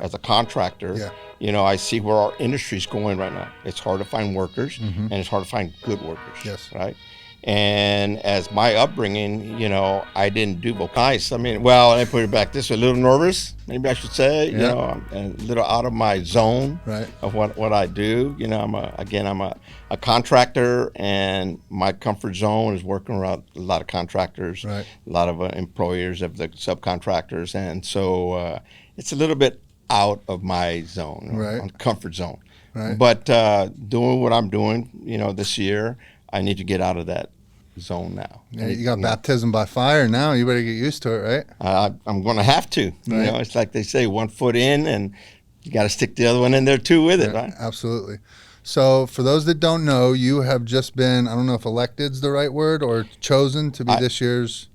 As a contractor, I see where our industry is going right now. It's hard to find workers, and it's hard to find good workers. Yes. Right. And as my upbringing, I didn't do vocalize. I mean, well, let me put it back this way, a little nervous, maybe I should say. I'm a little out of my zone of what I do. I'm a contractor, and my comfort zone is working around a lot of contractors, a lot of employers of the subcontractors, and so it's a little bit out of my zone, on comfort zone. But doing what I'm doing, this year, I need to get out of that zone now. Yeah, you got baptism by fire now. You better get used to it, right? I'm going to have to. It's like they say, one foot in, and you got to stick the other one in there too with it, right? Absolutely. So for those that don't know, you have just been, I don't know if elected's the right word, or chosen to be this year's...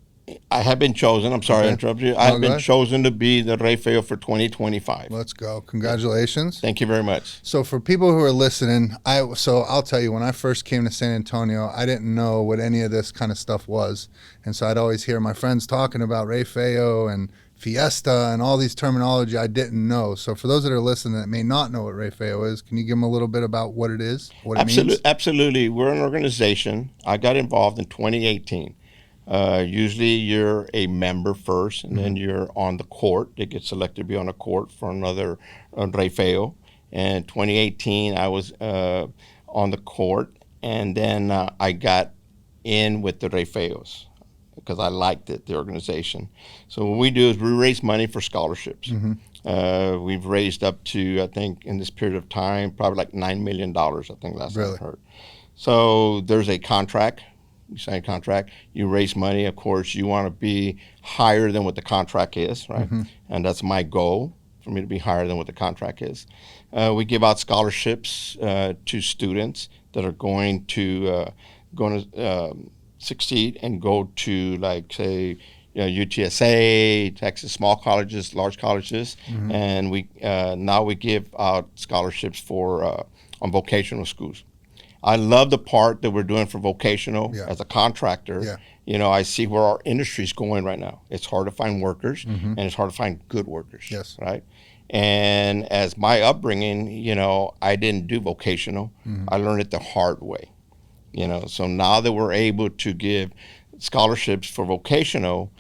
I have been chosen. I'm sorry to interrupt you. I've been chosen to be the Rey Feo for 2025. Let's go. Congratulations. Thank you very much. So for people who are listening, I'll tell you, when I first came to San Antonio, I didn't know what any of this kind of stuff was. And so I'd always hear my friends talking about Rey Feo and Fiesta and all these terminology I didn't know. So for those that are listening that may not know what Rey Feo is, can you give them a little bit about what it is, what it means? Absolutely. We're an organization. I got involved in 2018. Usually you're a member first, and then you're on the court. They get selected to be on a court for another Rey Feo. And 2018, I was on the court, and then I got in with the Rey Feos because I liked it, the organization. So what we do is we raise money for scholarships. We've raised up to, I think, in this period of time, probably like $9 million, I think last time I heard. So there's a contract. You sign a contract, you raise money. Of course, you want to be higher than what the contract is, right? And that's my goal, for me to be higher than what the contract is. We give out scholarships to students that are going to succeed and go to, like, say, UTSA, Texas, small colleges, large colleges, and we now we give out scholarships for on vocational schools. I love the part that we're doing for vocational as a contractor. I see where our industry is going right now. It's hard to find workers, and it's hard to find good workers, right? And as my upbringing, I didn't do vocational. I learned it the hard way, So now that we're able to give scholarships for vocational,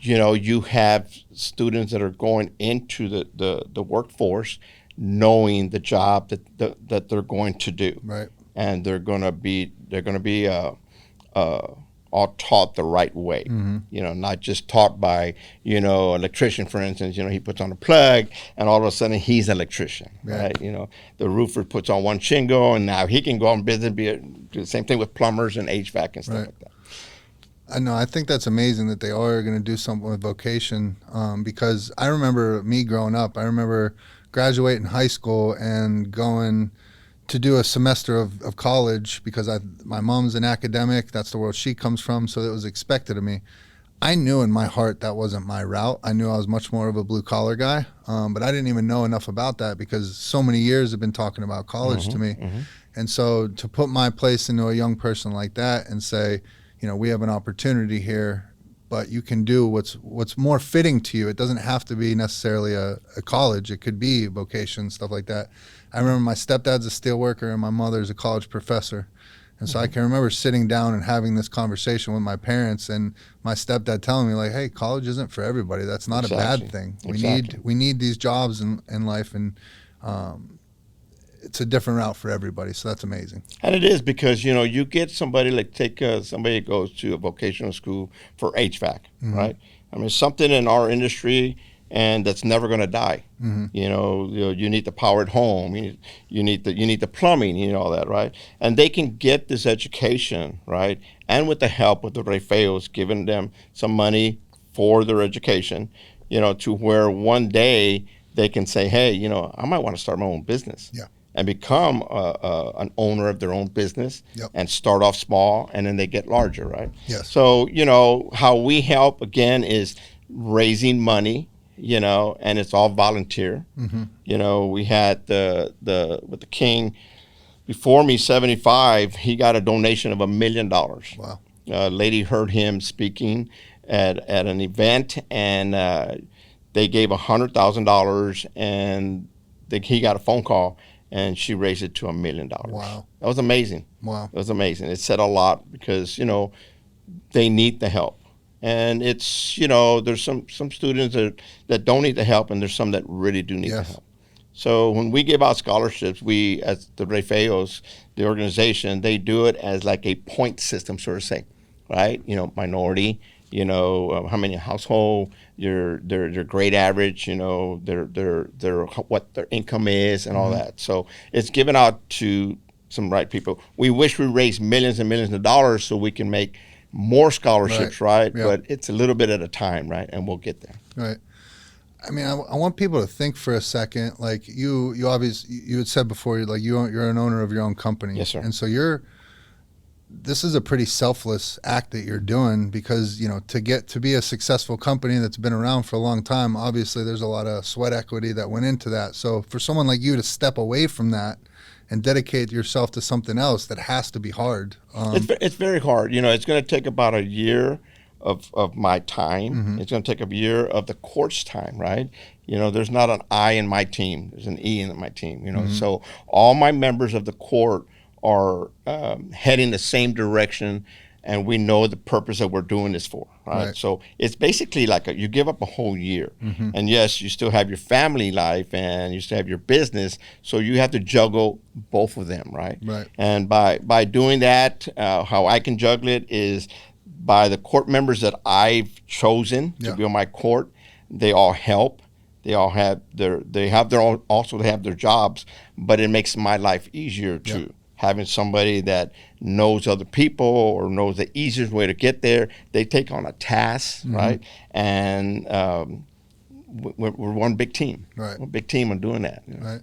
you have students that are going into the workforce knowing the job that they're going to do. And they're going to be all taught the right way, not just taught by, electrician, for instance, he puts on a plug and all of a sudden he's an electrician, right? The roofer puts on one shingle and now he can go on business, do the same thing with plumbers and HVAC and stuff like that. I know. I think that's amazing that they are going to do something with vocation, because I remember me growing up. I remember graduating high school and going to do a semester of college because my mom's an academic. That's the world she comes from, so it was expected of me. I knew in my heart that wasn't my route. I knew I was much more of a blue-collar guy, but I didn't even know enough about that because so many years have been talking about college to me. And so to put my place into a young person like that and say, we have an opportunity here, but you can do what's more fitting to you. It doesn't have to be necessarily a college. It could be vocation, stuff like that. I remember my stepdad's a steel worker and my mother's a college professor. And so I can remember sitting down and having this conversation with my parents and my stepdad telling me, like, hey, college isn't for everybody. That's not a bad thing. We need these jobs in life, and it's a different route for everybody. So that's amazing. And it is because, you get somebody, like somebody that goes to a vocational school for HVAC, right? I mean, something in our industry and that's never going to die. You need the power at home. You need the plumbing. All that, right? And they can get this education, right? And with the help of the Rey Feos, giving them some money for their education, to where one day they can say, hey, I might want to start my own business. And become an owner of their own business and start off small, and then they get larger, right? So, how we help, again, is raising money, and it's all volunteer. We had with the king before me, 75, he got a donation of $1 million. Wow. A lady heard him speaking at an event, and they gave $100,000, and he got a phone call, and she raised it to $1 million. Wow. That was amazing. Wow. It was amazing. It said a lot because, they need the help. And it's, there's some students that don't need the help, and there's some that really do need the help. So when we give out scholarships, we, as the Rey Feos, the organization, they do it as like a point system, sort of say, right? Minority, how many household, their grade average, their what their income is, and all that. So it's given out to some right people. We wish we raised millions and millions of dollars so we can make more scholarships, right? Yep. But it's a little bit at a time, right? And we'll get there. Right. I mean, I want people to think for a second. Like you obviously, you had said before, you're an owner of your own company. Yes, sir. And so this is a pretty selfless act that you're doing, because to be a successful company that's been around for a long time, obviously there's a lot of sweat equity that went into that. So for someone like you to step away from that and dedicate yourself to something else, that has to be hard. It's very hard. It's going to take about a year of my time. It's going to take a year of the court's time, right? There's not an I in my team. There's an E in my team, So all my members of the court are heading the same direction, and we know the purpose that we're doing this for, right? So it's basically like you give up a whole year. And yes, you still have your family life, and you still have your business, so you have to juggle both of them, right? Right. And by doing that, how I can juggle it is by the court members that I've chosen to be on my court. They all help. They all have also they have their jobs, but it makes my life easier too. Having somebody that knows other people or knows the easiest way to get there. They take on a task, right? And we're one big team. Right. One big team on doing that. Right.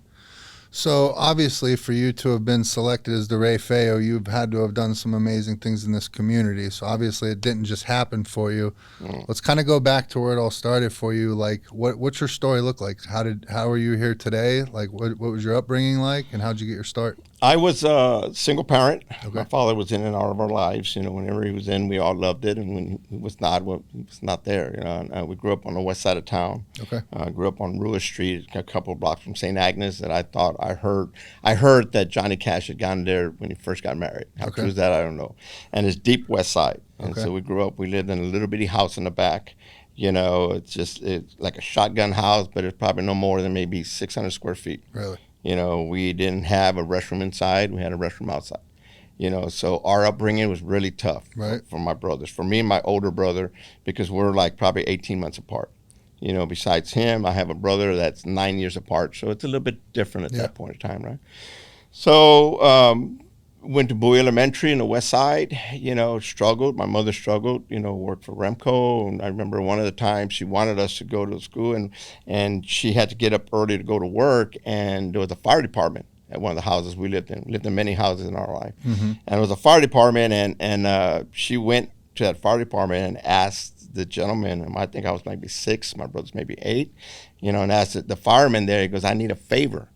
So obviously, for you to have been selected as the Rey Feo, you've had to have done some amazing things in this community. So obviously, it didn't just happen for you. Let's kind of go back to where it all started for you. Like, what's your story look like? How are you here today? Like, what was your upbringing like, and how'd you get your start? I was a single parent. Okay. My father was in and out of our lives. Whenever he was in, we all loved it, and when he was not, well, he was not there. And we grew up on the west side of town. Okay. Grew up on Ruhr Street, a couple of blocks from St. Agnes. That I heard that Johnny Cash had gone there when he first got married. How true is that? I don't know. And it's deep west side. And so we grew up. We lived in a little bitty house in the back. It's like a shotgun house, but it's probably no more than maybe 600 square feet. Really. We didn't have a restroom inside. We had a restroom outside. So our upbringing was really tough for my brothers. For me and my older brother, because we're like probably 18 months apart. Besides him, I have a brother that's 9 years apart. So it's a little bit different at that point in time, right? So went to Bowie Elementary in the west side, struggled. My mother struggled, worked for Remco. And I remember one of the times she wanted us to go to school, and she had to get up early to go to work, and there was a fire department at one of the houses we lived in. We lived in many houses in our life. And it was a fire department, and she went to that fire department and asked the gentleman, and I think I was maybe 6, my brother's maybe 8, and asked the fireman there, he goes, I need a favor.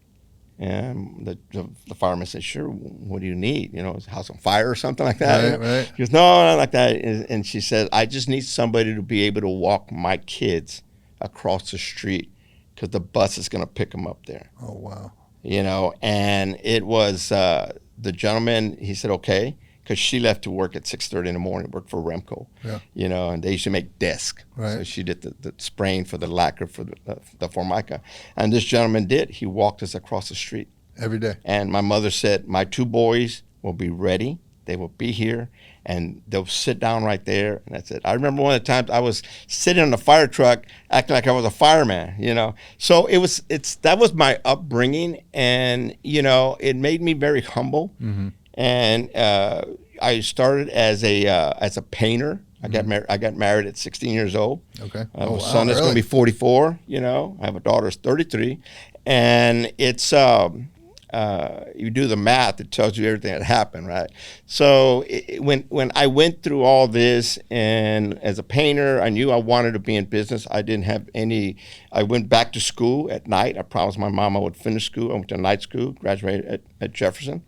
And the fireman said, sure, what do you need? Is the house on fire or something like that? Right. He goes, no, not like that. And she said, I just need somebody to be able to walk my kids across the street because the bus is going to pick them up there. Oh, wow. And it was the gentleman, he said, okay, because she left to work at 6:30 in the morning, worked for Remco, and they used to make desks. Right. So she did the spraying for the lacquer for the Formica. And this gentleman he walked us across the street. Every day. And my mother said, my 2 boys will be ready. They will be here, and they'll sit down right there, and that's it. I remember one of the times I was sitting on the fire truck acting like I was a fireman, So that was my upbringing, and, it made me very humble. And I started as a painter. I got married at 16 years old. Okay. I have a son that's going to be 44. I have a daughter that's 33, and it's you do the math, it tells you everything that happened, right? So when I went through all this, and as a painter, I knew I wanted to be in business. I didn't have any. I went back to school at night. I promised my mom I would finish school. I went to night school, graduated at Jefferson.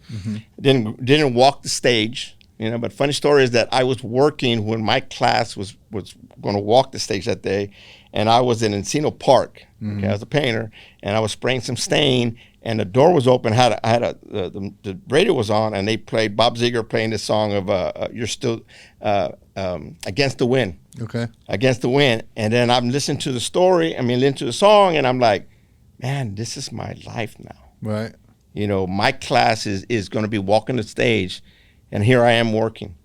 Didn't walk the stage. But funny story is that I was working when my class was going to walk the stage that day, and I was in Encino Park. Okay, I was a painter, and I was spraying some stain, and the door was open. The radio was on, and they played Bob Seger playing the song of "You're Still Against the Wind." Okay. Against the Wind, and then I'm listening to the story. Listening to the song, and I'm like, man, this is my life now. Right. My class is going to be walking the stage, and here I am working.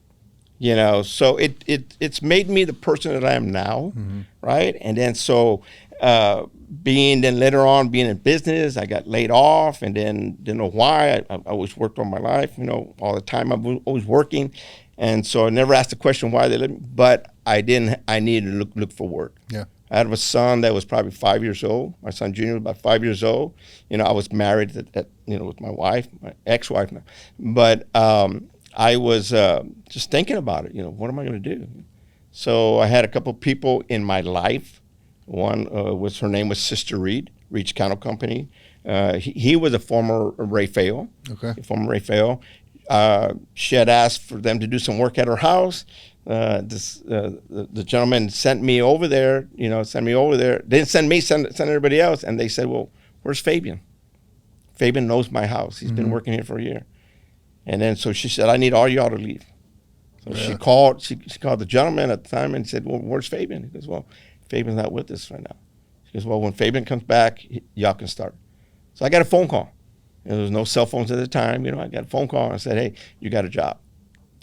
So it's made me the person that I am now, right? And then being in business, I got laid off, and then didn't know why. I always worked all my life, all the time. I was always working, and so I never asked the question why they let me. But I didn't. I needed to look for work. Yeah. I had a son that was probably 5 years old. My son Junior was about 5 years old. I was married with my wife, my ex-wife now. But I was just thinking about it. What am I going to do? So I had a couple people in my life. One her name was Sister Reed Channel Company. He was a former Rey Feo. Okay. A former Rey Feo. She had asked for them to do some work at her house. The gentleman sent me over there. They didn't send me, send everybody else. And they said, well, where's Fabian? Fabian knows my house. He's been working here for a year. And then so she said, I need all y'all to leave. So she called the gentleman at the time and said, well, where's Fabian? He goes, well, Fabian's not with us right now. She goes, well, when Fabian comes back, y'all can start. So I got a phone call. There was no cell phones at the time. I got a phone call and I said, hey, you got a job.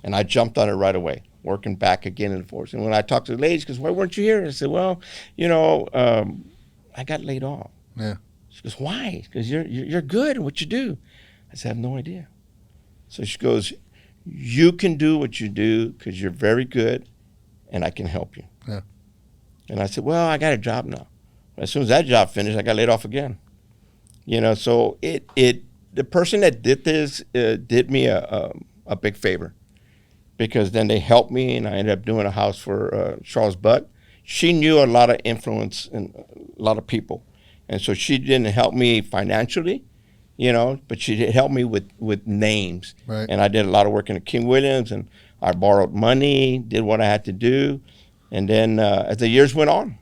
And I jumped on it right away, working back again and forth. And when I talked to the lady, she goes, why weren't you here? I said, well, I got laid off. Yeah. She goes, why? Because you're good at what you do. I said, I have no idea. So she goes, you can do what you do because you're very good and I can help you. Yeah. And I said, well, I got a job now. As soon as that job finished, I got laid off again. So the person that did this did me a big favor, because then they helped me and I ended up doing a house for Charles Butt. She knew a lot of influence and a lot of people. And so she didn't help me financially, but she did help me with names. Right. And I did a lot of work in the King Williams, and I borrowed money, did what I had to do. And then as the years went on,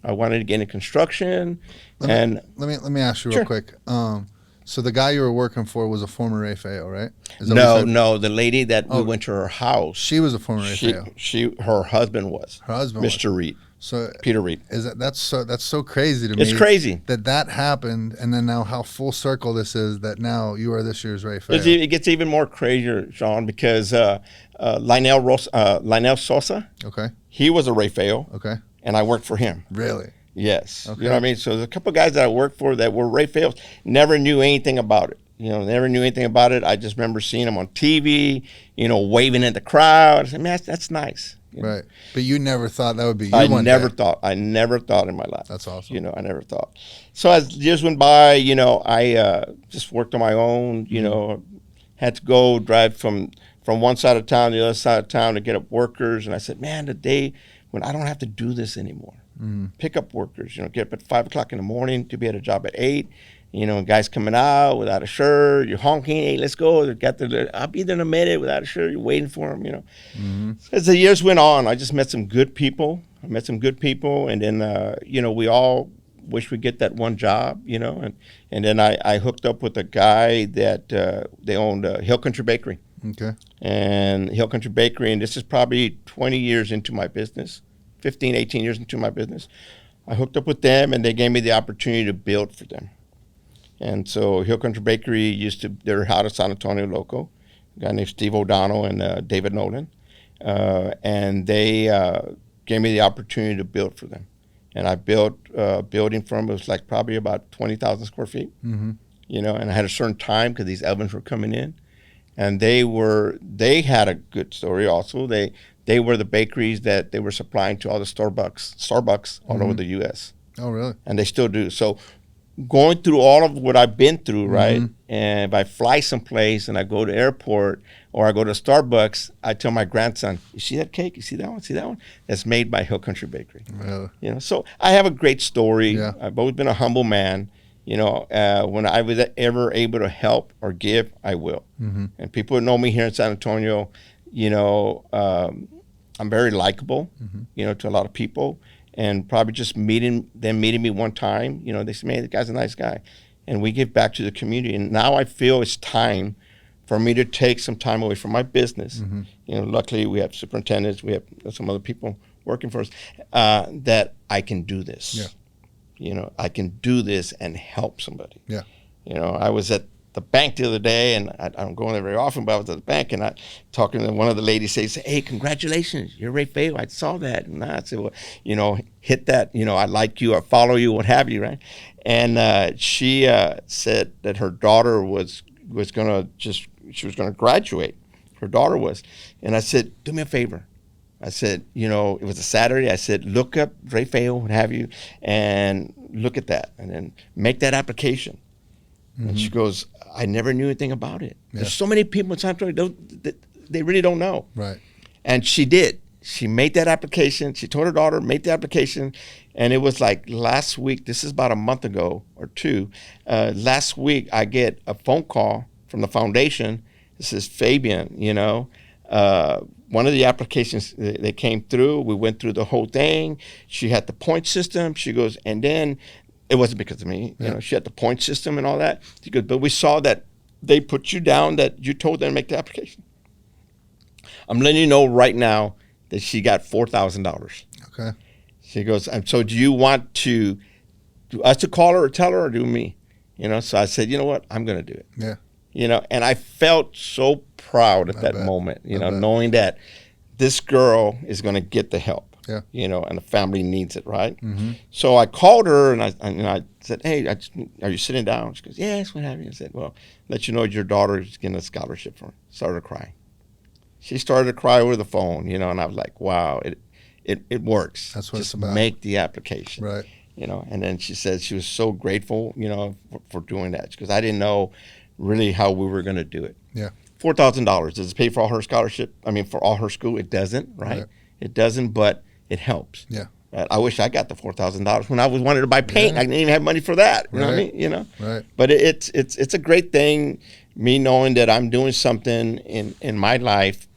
I wanted to get into construction. Let me ask you real Sure. quick. So the guy you were working for was a former Rey Feo, right? Is that what you No, said? no, the lady that we went to her house, She was a former Rey Feo. her husband was. Her husband was. Mr. Reed, So Peter Reed. that's so crazy to me. It's crazy. that happened, and then now how full circle this is. That now you are this year's Rey Feo. It gets even more crazier, Shawn, because Lionel Sosa, Okay. he was a Rey Feo, Okay. and I worked for him. Really? Yes. Okay. You know what I mean? So there's a couple of guys that I worked for that were Rey Feos, never knew anything about it. Never knew anything about it. I just remember seeing them on TV, waving at the crowd. I said, man, that's nice. Right. But you never thought that would be you I one never day. thought. I never thought in my life. That's awesome. I never thought. So as years went by, I just worked on my own. Had to go drive from one side of town to the other side of town to get up workers. And I said, man, the day when I don't have to do this anymore, pick up workers. Get up at 5 o'clock in the morning to be at a job at 8. Guys coming out without a shirt, you're honking, hey, let's go. I'll be there in a minute without a shirt, you're waiting for them, As the years went on, I just met some good people. And then, we all wish we get that one job, and then I hooked up with a guy that they owned Hill Country Bakery. Okay. And Hill Country Bakery, and this is probably 20 years into my business, 15, 18 years into my business. I hooked up with them, and they gave me the opportunity to build for them. And so Hill Country Bakery they're out of San Antonio local, a guy named Steve O'Donnell and David Nolan. And they gave me the opportunity to build for them. And I built a building for them. It was like probably about 20,000 square feet, and I had a certain time because these ovens were coming in. And they had a good story also. They were the bakeries that they were supplying to all the Starbucks all over the U.S. Oh, really? And they still do. So going through all of what I've been through, right? And if I fly someplace and I go to airport or I go to Starbucks, I tell my grandson, you see that cake? You see that one? See that one? That's made by Hill Country Bakery. Really? So I have a great story. Yeah. I've always been a humble man. When I was ever able to help or give, I will. And people who know me here in San Antonio, you know, I'm very likable, you know, to a lot of people. And probably just meeting me one time, you know, they say, man, the guy's a nice guy. And we give back to the community. And now I feel it's time for me to take some time away from my business. You know, luckily we have superintendents, we have some other people working for us, that I can do this. Yeah. You know, I can do this and help somebody. Yeah. You know, I was at the bank the other day, and I don't go in there very often, but I was at the bank, and I talking to one of the ladies, say, hey, congratulations, you're Rey Feo. I saw that. And I said, well, you know, hit that, you know, I like you, I follow you, what have you, right? And she said that her daughter was going to graduate. Her daughter was. And I said, do me a favor. I said, you know, it was a Saturday. I said, look up Rey Feo, what have you, and look at that, and then make that application. And she goes, I never knew anything about it. Yeah. There's so many people in San Antonio, they really don't know. Right. And she did. She made that application. She told her daughter, make the application. And it was like last week, this is about a month ago or two, last week I get a phone call from the foundation. This is Fabian, you know. One of the applications, they came through. We went through the whole thing. She had the point system. She goes, and then it wasn't because of me. You know, she had the point system and all that. She goes, but we saw that they put you down, that you told them to make the application. I'm letting you know right now that she got $4,000. Okay. She goes, so do you want to do us to call her or tell her, or do me? You know, so I said, you know what, I'm going to do it. Yeah. You know, and I felt so proud at that moment, you know, knowing that this girl is going to get the help. Yeah. You know, and the family needs it, right? So I called her and I said, hey, are you sitting down? She goes, yes, what have you? I said, well, let you know your daughter is getting a scholarship for her. Started crying. She started to cry over the phone, you know, and I was like, wow, it works. That's what Just it's about. make the application. Right. You know, and then she said she was so grateful, you know, for doing that, because I didn't know really how we were going to do it. Yeah. $4,000. Does it pay for all her scholarship? I mean, for all her school? It doesn't, right? It doesn't, but it helps. Yeah. Right? I wish I got the $4,000 when I was wanted to buy paint. I didn't even have money for that. You know what I mean? You know. Right. But it's a great thing, me knowing that I'm doing something in my life,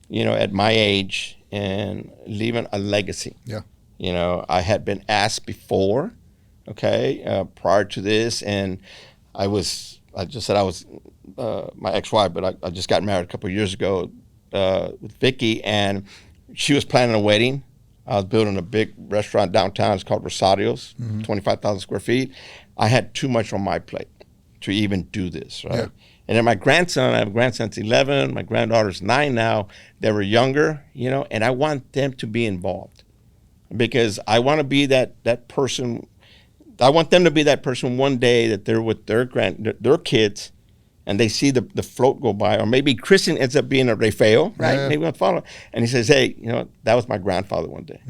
you know, at my age, and leaving a legacy. Yeah. You know, I had been asked before, okay, prior to this, and I just said I was my ex-wife, but I just got married a couple of years ago with Vicky, and she was planning a wedding. I was building a big restaurant downtown. It's called Rosario's, 25,000 square feet. I had too much on my plate to even do this, right? Yeah. And then my grandson, I have a grandson that's 11, my granddaughter's 9 now. They were younger, you know, and I want them to be involved, because I want to be that person. I want them to be that person one day that they're with their kids, and they see the float go by, or maybe Christian ends up being a Rey Feo, right? Yeah. Maybe I'll follow, and he says, "Hey, you know, that was my grandfather one day."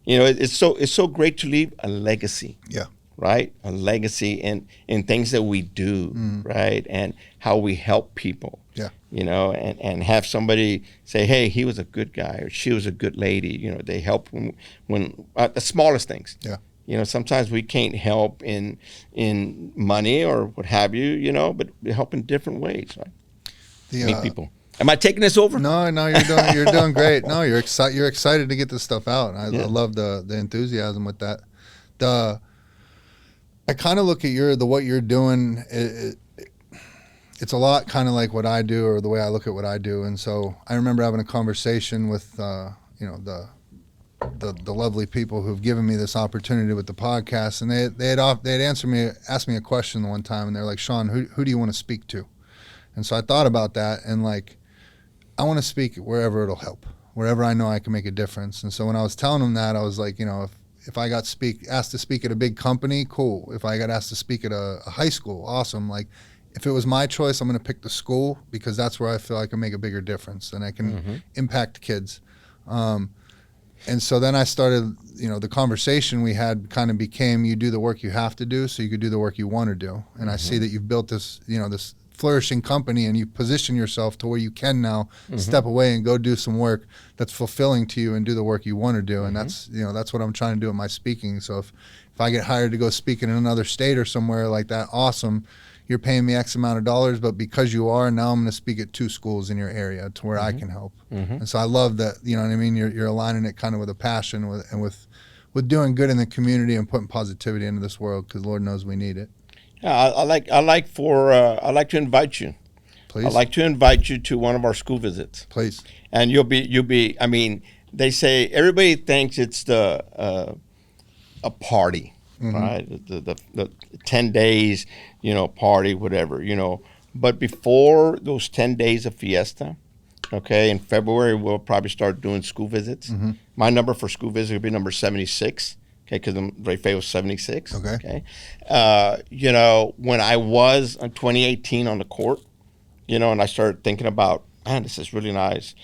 You know, it's so great to leave a legacy. Yeah. Right, a legacy in things that we do, right, and how we help people. Yeah. You know, and have somebody say, "Hey, he was a good guy," or "She was a good lady." You know, they help when the smallest things. Yeah. You know, sometimes we can't help in money or what have you, you know, but we help in different ways, right? Meet people. Am I taking this over? No, you're doing great. No, you're excited to get this stuff out. I love the enthusiasm with that. I kind of look at what you're doing. It's a lot kind of like what I do, or the way I look at what I do. And so I remember having a conversation with you know, the lovely people who've given me this opportunity with the podcast, and they had asked me a question one time, and they're like, Shawn, who do you want to speak to? And so I thought about that, and like, I want to speak wherever it'll help, wherever I know I can make a difference. And so when I was telling them that, I was like, you know, if I got asked to speak at a big company, cool. If I got asked to speak at a high school, awesome. Like, if it was my choice, I'm going to pick the school, because that's where I feel I can make a bigger difference and I can impact kids. And so then I started, you know, the conversation we had kind of became, you do the work you have to do so you could do the work you want to do. And I see that you've built this, you know, this flourishing company, and you position yourself to where you can now step away and go do some work that's fulfilling to you and do the work you want to do. And that's, you know, that's what I'm trying to do in my speaking. So if I get hired to go speak in another state or somewhere like that, awesome. you're paying me X amount of dollars, but because you are, now I'm going to speak at 2 schools in your area to where I can help. And so I love that, you know what I mean? You're aligning it kind of with a passion and with doing good in the community and putting positivity into this world, because Lord knows we need it. Yeah, I like to invite you. Please. I'd like to invite you to one of our school visits. Please. And you'll be. I mean, they say everybody thinks it's a party, right? The 10 days, party, whatever, But before those 10 days of fiesta, okay, in February we'll probably start doing school visits. My number for school visit will be number 76. Okay, because Am Rey Feo 76. Okay. When I was in 2018 on the court, and I started thinking about, man, this is really nice.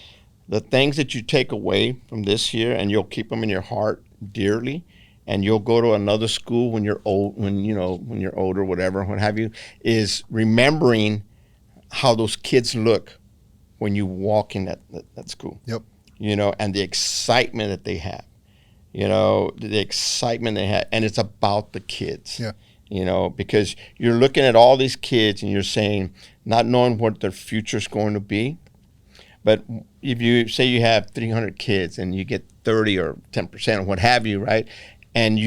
The things that you take away from this year, and you'll keep them in your heart dearly, and you'll go to another school when you're old, when you're older, whatever, what have you, is remembering how those kids look when you walk in that school. Yep. And the excitement that they have. The excitement they have, and it's about the kids. Yeah. Because you're looking at all these kids and you're saying, not knowing what their future's going to be, but if you say you have 300 kids and you get 30 or 10% or what have you, right? And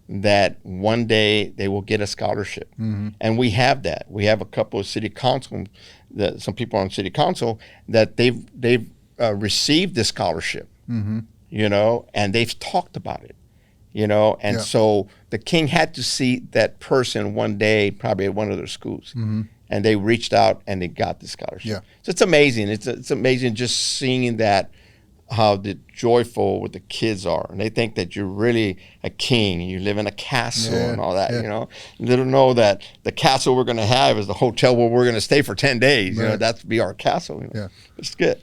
that one day they will get a scholarship. And we have that. We have a couple of city council, some people on city council, that they've received this scholarship. And they've talked about it, and so the king had to see that person one day, probably at one of their schools, and they reached out and they got the scholarship. Yeah. So it's amazing. It's amazing just seeing that, how joyful what the kids are, and they think that you're really a king and you live in a castle and all that. They don't know that the castle we're going to have is the hotel where we're going to stay for 10 days. Right. That's be our castle. Yeah. It's good.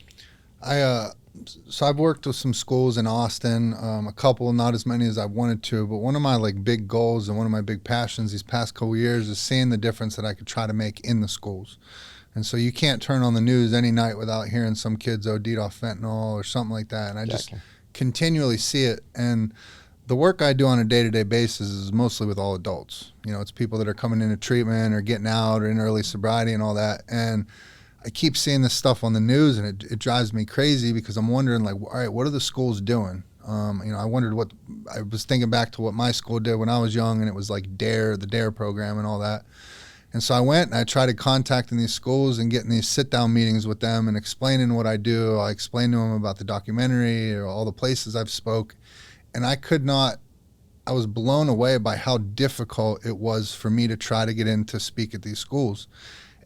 So I've worked with some schools in Austin, a couple, not as many as I wanted to, but one of my big goals and one of my big passions these past couple years is seeing the difference that I could try to make in the schools. And so you can't turn on the news any night without hearing some kids OD'd off fentanyl or something like that. And I just continually see it. And the work I do on a day-to-day basis is mostly with all adults. It's people that are coming into treatment or getting out or in early sobriety and all that. And I keep seeing this stuff on the news, and it drives me crazy, because I'm wondering, all right, what are the schools doing? I wondered I was thinking back to what my school did when I was young, and it was like the DARE program and all that. And so I went and I tried contacting these schools and getting these sit-down meetings with them and explaining what I do. I explained to them about the documentary or all the places I've spoke, and I was blown away by how difficult it was for me to try to get in to speak at these schools.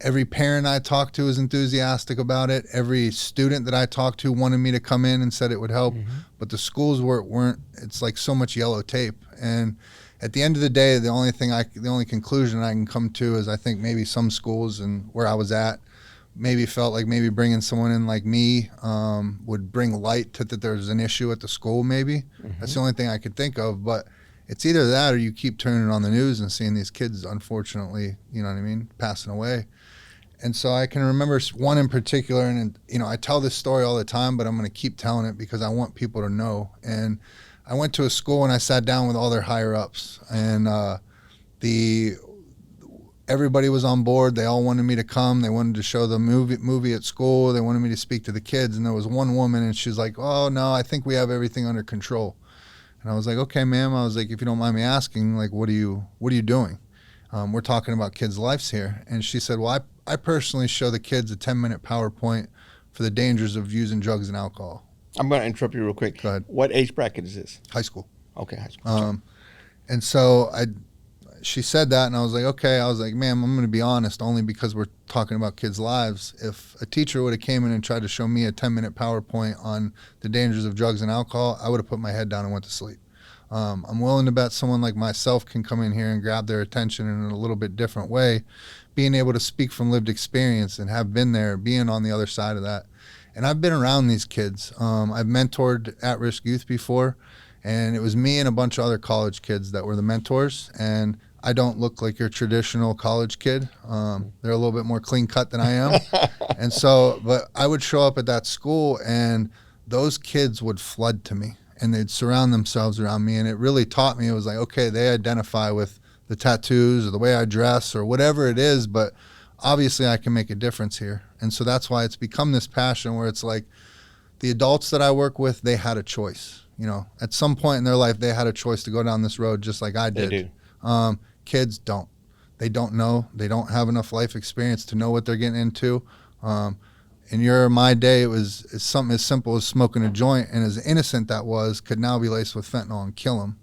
Every parent I talked to was enthusiastic about it. Every student that I talked to wanted me to come in and said it would help. But the schools weren't. It's like so much yellow tape. And at the end of the day, the only conclusion I can come to is I think maybe some schools and where I was at maybe felt like maybe bringing someone in like me would bring light to that there's an issue at the school maybe. That's the only thing I could think of. But it's either that or you keep turning on the news and seeing these kids, unfortunately, passing away. And so I can remember one in particular, and I tell this story all the time, but I'm going to keep telling it because I want people to know. And I went to a school and I sat down with all their higher ups, and everybody was on board. They all wanted me to come. They wanted to show the movie at school. They wanted me to speak to the kids. And there was one woman, and she's like, "Oh no, I think we have everything under control." And I was like, "Okay, ma'am." I was like, "If you don't mind me asking, what are you doing? We're talking about kids' lives here." And she said, "Well, I personally show the kids a 10-minute PowerPoint for the dangers of using drugs and alcohol." I'm going to interrupt you real quick. Go ahead. What age bracket is this? High school. Okay, high school. And so she said that, and I was like, okay. I was like, "Ma'am, I'm going to be honest, only because we're talking about kids' lives. If a teacher would have came in and tried to show me a 10-minute PowerPoint on the dangers of drugs and alcohol, I would have put my head down and went to sleep. I'm willing to bet someone like myself can come in here and grab their attention in a little bit different way, being able to speak from lived experience and have been there, being on the other side of that." And I've been around these kids. I've mentored at-risk youth before, and it was me and a bunch of other college kids that were the mentors. And I don't look like your traditional college kid. They're a little bit more clean cut than I am. And so, but I would show up at that school, and those kids would flood to me, and they'd surround themselves around me. And it really taught me, it was like, okay, they identify with the tattoos or the way I dress or whatever it is, but obviously I can make a difference here. And so that's why it's become this passion where it's like the adults that I work with, they had a choice. You know, at some point in their life, they had a choice to go down this road just like I did. They do. Kids don't. They don't know. They don't have enough life experience to know what they're getting into. In my day, it's something as simple as smoking a joint, and as innocent that was, could now be laced with fentanyl and kill them.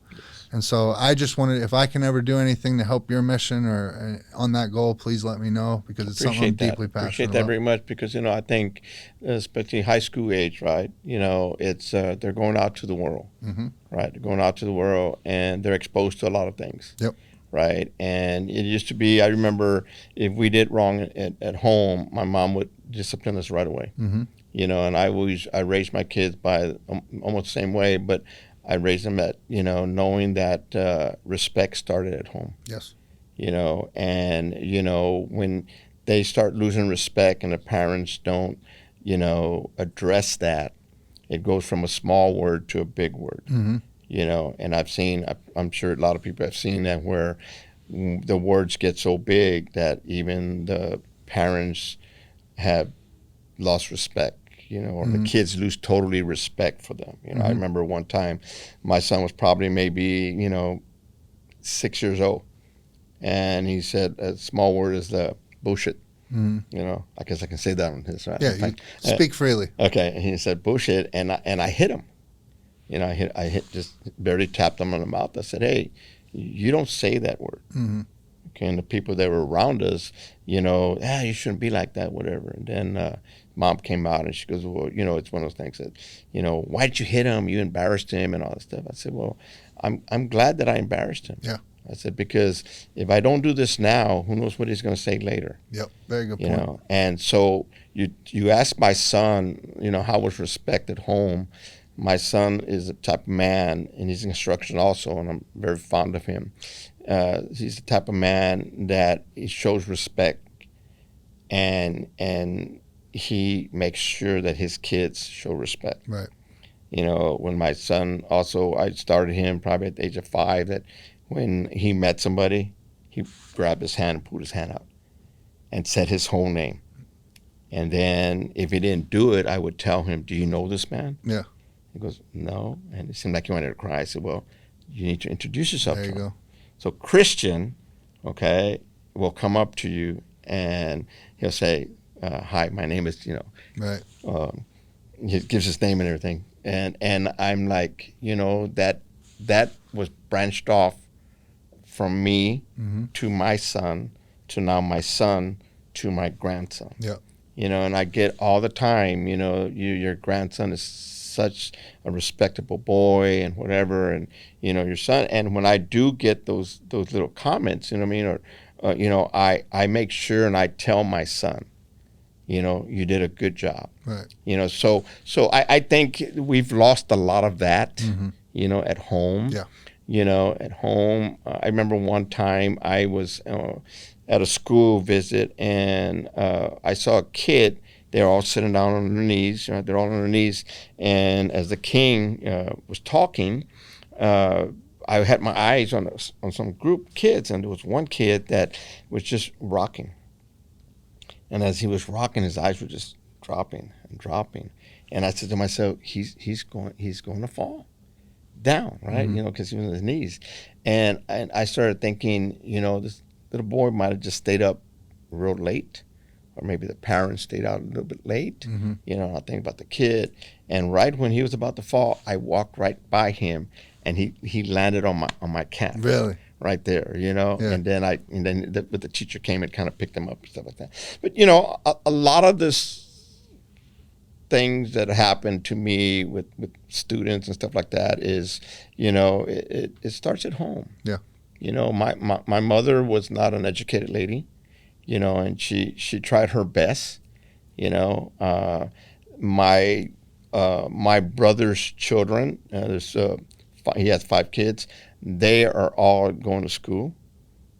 And so I just wanted, if I can ever do anything to help your mission or on that goal, please let me know, because it's something I'm deeply passionate about. Appreciate that very much, because, you know, I think, especially high school age, right, you know, it's they're going out to the world, right? They're going out to the world, and they're exposed to a lot of things. Yep. Right. And it used to be, I remember, if we did wrong at home, my mom would discipline us right away. You know, and I raised my kids by almost the same way, but I raised them at, you know, knowing that respect started at home. Yes. You know, and, you know, when they start losing respect and the parents don't, you know, address that, it goes from a small word to a big word. You know, and I'm sure a lot of people have seen that, where the words get so big that even the parents have lost respect, you know, or the kids lose totally respect for them. You know, I remember one time my son was probably maybe, you know, 6 years old, and he said a small word is the bullshit. You know, I guess I can say that on his, right? Yeah, you speak freely. Okay, and he said bullshit, and I hit him. You know, I just barely tapped him on the mouth. I said, "Hey, you don't say that word." Okay, and the people that were around us, you know, you shouldn't be like that, whatever. And then mom came out and she goes, "Well, you know, it's one of those things that, you know, why did you hit him? You embarrassed him and all that stuff." I said, "Well, I'm glad that I embarrassed him." Yeah. I said, because if I don't do this now, who knows what he's going to say later. Yep. Very good point. You know, and so you asked my son, you know, how was respect at home. My son is the type of man, and he's in construction also, and I'm very fond of him. He's the type of man that he shows respect, and he makes sure that his kids show respect. Right. You know, when my son also, I started him probably at the age of 5, that when he met somebody, he grabbed his hand and put his hand out and said his whole name. And then if he didn't do it, I would tell him, "Do you know this man?" Yeah. He goes, "No." And it seemed like he wanted to cry. I said, "Well, you need to introduce yourself There to you him." go. So Christian, okay, will come up to you and he'll say, "Hi, my name is," you know. Right. He gives his name and everything. And I'm like, you know, that was branched off from me to my son, to now my son to my grandson. Yeah. You know, and I get all the time, you know, your grandson is such a respectable boy and whatever, and, you know, your son. And when I do get those little comments, you know what I mean, or you know, I make sure and I tell my son, you know, you did a good job. Right. You know, so I think we've lost a lot of that, you know, at home. Yeah. You know, at home, I remember one time I was at a school visit, and I saw a kid. They're all sitting down on their knees. They're all on their knees. And as the king was talking, I had my eyes on some group kids, and there was one kid that was just rocking. And as he was rocking, his eyes were just dropping and dropping. And I said to myself, he's going to fall down, right? You know, because he was on his knees. And I started thinking, you know, this little boy might have just stayed up real late, or maybe the parents stayed out a little bit late. You know, I think about the kid. And right when he was about to fall, I walked right by him, and he landed on my cap. Really? Right there, you know. Yeah. And then the teacher came and kind of picked him up and stuff like that. But, you know, a lot of this things that happen to me with students and stuff like that is, you know, it starts at home. Yeah. You know, my mother was not an educated lady, you know, and she tried her best, you know. My brother's children, he has 5 kids. They are all going to school.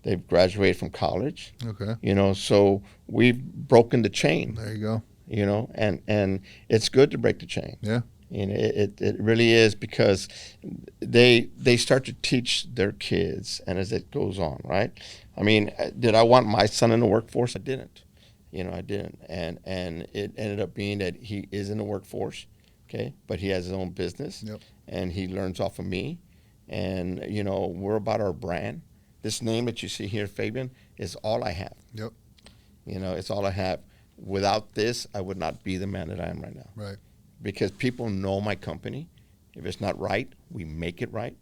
They've graduated from college. Okay. You know, so we've broken the chain. There you go. You know, and it's good to break the chain. Yeah. And it really is, because they start to teach their kids, and as it goes on, right? I mean, did I want my son in the workforce? I didn't. I didn't, and it ended up being that he is in the workforce, okay, but he has his own business, Yep. and he learns off of me, and we're about our brand. This name that you see here, Fabian, is all I have. Yep. It's all I have. Without this, I would not be the man that I am right now. Right. Because people know my company. If it's not right, we make it right.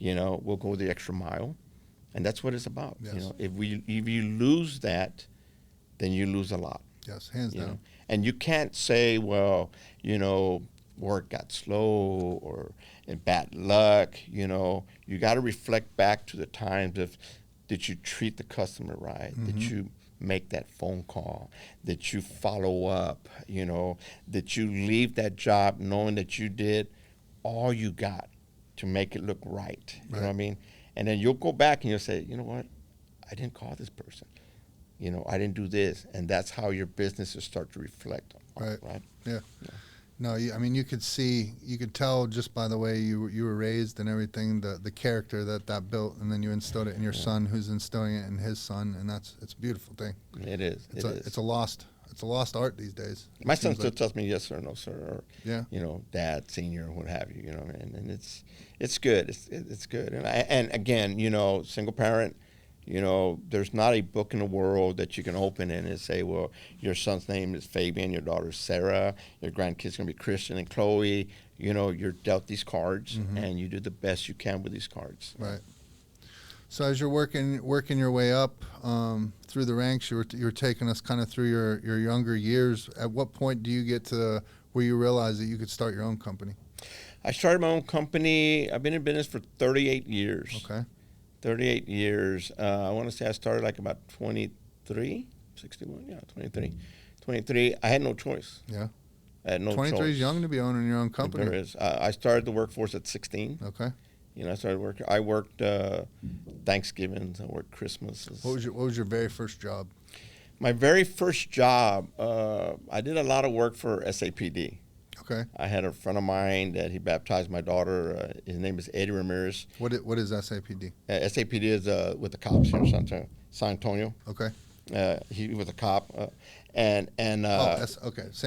We'll go the extra mile, and that's what it's about. Yes. If you lose that, then you lose a lot. Yes. Hands down. And you can't say, well, work got slow or in bad luck. You got to reflect back to the times of, did you treat the customer right? Mm-hmm. Did you make that phone call? Did you follow up? Did you leave that job knowing that you did all you got to make it look right? You know what I mean? And then you'll go back and you'll say, you know what? I didn't call this person. I didn't do this. And that's how your businesses start to reflect on it, right? Yeah. No, I mean, you could tell just by the way you were raised and everything, the character that built, and then you instilled it in your son, who's instilling it in his son, and it's a beautiful thing. It is. It's a lost art these days. My son still tells me yes sir, no sir, or yeah, dad, senior, what have you. And it's good. It's good. And again, single parent. There's not a book in the world that you can open in and say, well, your son's name is Fabian, your daughter's Sarah, your grandkid's going to be Christian and Chloe. You're dealt these cards, and you do the best you can with these cards. Right. So as you're working your way up through the ranks, you were taking us kind of through your younger years. At what point do you get to where you realize that you could start your own company? I started my own company. I've been in business for 38 years. Okay. 38 years. I want to say I started like about 23, 61, 23. 23. I had no choice. Yeah. I had no 23 choice. is young to be owning your own company. There is. I started the workforce at 16. Okay. I started working. I worked Thanksgivings. I worked Christmases. What was your very first job? My very first job, I did a lot of work for SAPD. Okay. I had a friend of mine that he baptized my daughter. His name is Eddie Ramirez. What is SAPD? SAPD is with the cops here in San Antonio. Okay. He was a cop, okay. San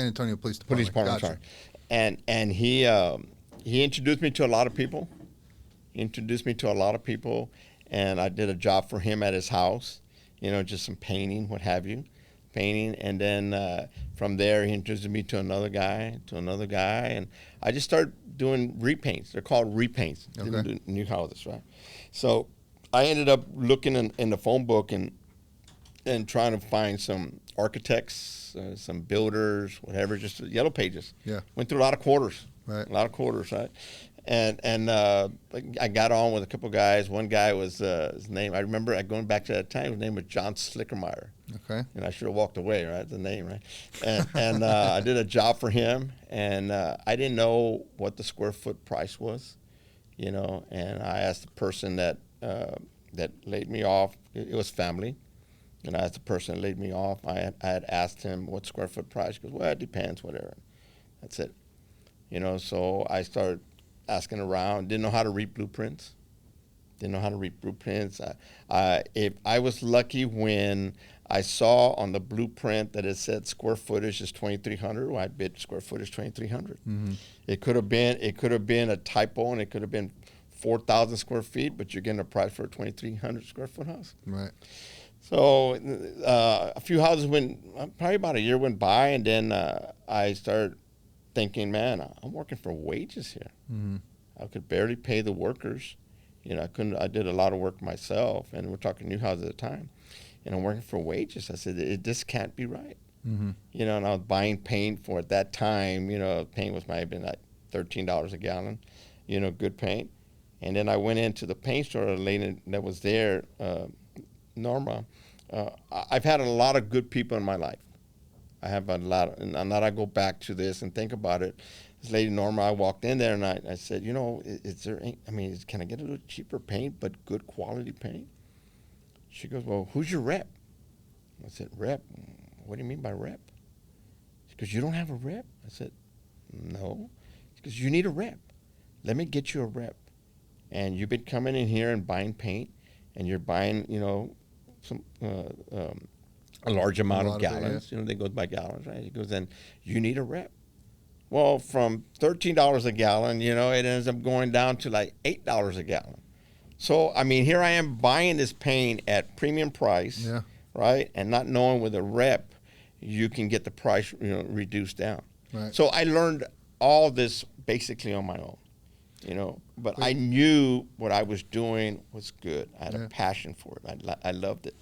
Antonio Police Department. Police Department. Gotcha. Sorry. And he introduced me to a lot of people. And I did a job for him at his house. Just some painting, what have you. And then from there he introduced me to another guy, and I just started doing repaints. They're called repaints. Okay. New houses, right? So I ended up looking in the phone book and trying to find some architects, some builders, whatever, just yellow pages. Yeah. Went through a lot of quarters. Right. A lot of quarters, right? And I got on with a couple guys. One guy was his name. I remember going back to that time. His name was John Slickermeyer. Okay. And I should have walked away, right? The name, right? And I did a job for him, and I didn't know what the square foot price was, And I asked the person that laid me off. It was family, and I asked the person that laid me off. I had asked him what square foot price. He goes, well, it depends, whatever. That's it. So I started asking around. Didn't know how to read blueprints. If I was lucky when I saw on the blueprint that it said square footage is 2,300. Well, I bid square footage 2,300. Mm-hmm. It could have been a typo, and it could have been 4,000 square feet, but you're getting a price for a 2,300 square foot house. Right. So a few houses probably about a year went by, and then I started thinking, man, I'm working for wages here. Mm-hmm. I could barely pay the workers. I did a lot of work myself, and we're talking new houses at the time. And I'm working for wages. I said, this can't be right. Mm-hmm. And I was buying paint for, at that time, paint might have been like $13 a gallon, good paint. And then I went into the paint store, a lady that was there, Norma. I've had a lot of good people in my life. I have a lot, and now I go back to this and think about it. This lady Norma, I walked in there and I said, can I get a little cheaper paint but good quality paint? She goes, well, who's your rep? I said, rep? What do you mean by rep? She goes, you don't have a rep? I said, no. She Because you need a rep. Let me get you a rep. And you've been coming in here and buying paint, and you're buying, a large amount of gallons. They go by gallons, right? He goes, then you need a rep. Well, from $13 a gallon, it ends up going down to like $8 a gallon. So, I mean, here I am buying this paint at premium price, right? And not knowing with a rep, you can get the price, reduced down. Right. So I learned all this basically on my own, but I knew what I was doing was good. I had a passion for it. I loved it.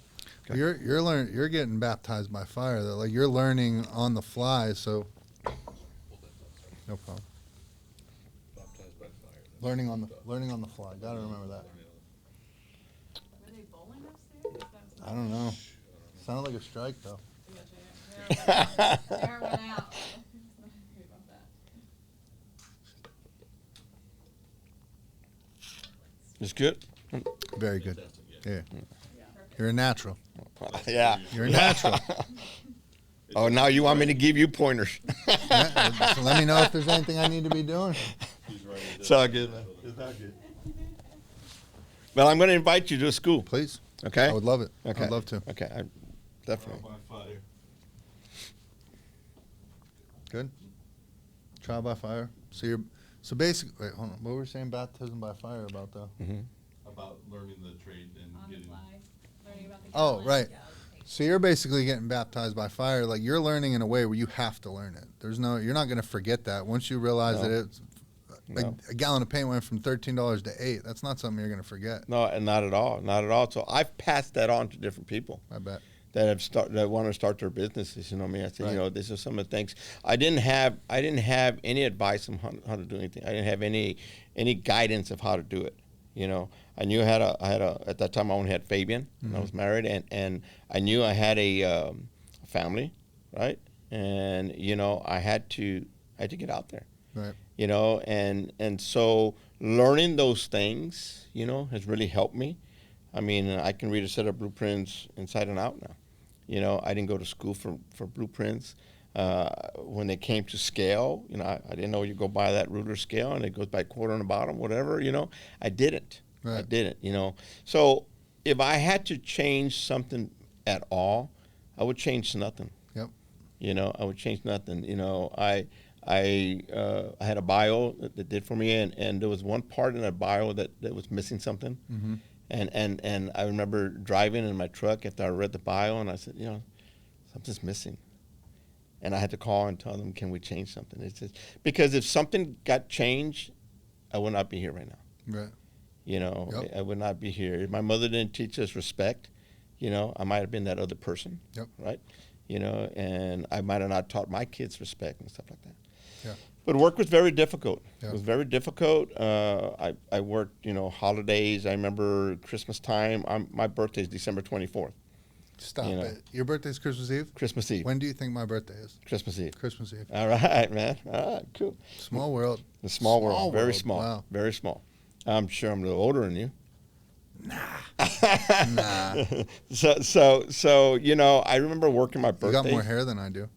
You're getting baptized by fire though. Like you're learning on the fly, so no problem. Baptized by fire. Learning on the fly. Gotta remember that. Were they bowling upstairs? I don't know. Sounded like a strike though. There went out. Sorry about that. It's good. Very good. Yeah. You're a natural. Yeah. You're a natural. Oh, now you want me to give you pointers? So let me know if there's anything I need to be doing. It's all good, man. It's all good. Well, I'm going to invite you to a school. Please. Okay? I would love it. Okay. I'd love to. Okay, definitely. Good. Trial by fire. So basically, wait, hold on. What were we saying baptism by fire about though? Mm-hmm. About learning the trade and On the getting. fly. Learning about the Oh, gallons. right. So you're basically getting baptized by fire. Like you're learning in a way where you have to learn it. You're not going to forget that. Once you realize that it's a gallon of paint went from $13 to $8. That's not something you're going to forget. No, and not at all. Not at all. So I've passed that on to different people. I bet. That want to start their businesses. I said, this is some of the things. I didn't have any advice on how to do anything. I didn't have any guidance of how to do it. I knew I had at that time I only had Fabian when I was married, and I knew I had a family, right? And I had to get out there, right? And so learning those things, has really helped me. I mean, I can read a set of blueprints inside and out now. I didn't go to school for blueprints. When they came to scale, I didn't know you go by that ruler scale and it goes by quarter on the bottom, whatever, I didn't. Right. I didn't, So if I had to change something at all, I would change nothing. Yep. I would change nothing. I had a bio that did for me, and there was one part in that bio that was missing something. Mm-hmm. And I remember driving in my truck after I read the bio, and I said, something's missing. And I had to call and tell them, can we change something? It's just, because if something got changed, I would not be here right now. Right. Yep. I would not be here. If my mother didn't teach us respect, I might have been that other person. Yep. Right? And I might have not taught my kids respect and stuff like that. Yeah. But work was very difficult. Yeah. It was very difficult. I worked, holidays. I remember Christmas time. My birthday is December 24th. Stop it. Your birthday's Christmas Eve? Christmas Eve. When do you think my birthday is? Christmas Eve. Christmas Eve. All right, man. All right, cool. Small world. The small world. Very world. small. Wow. Very small. I'm sure I'm a little older than you. Nah. So I remember working my birthday. You got more hair than I do.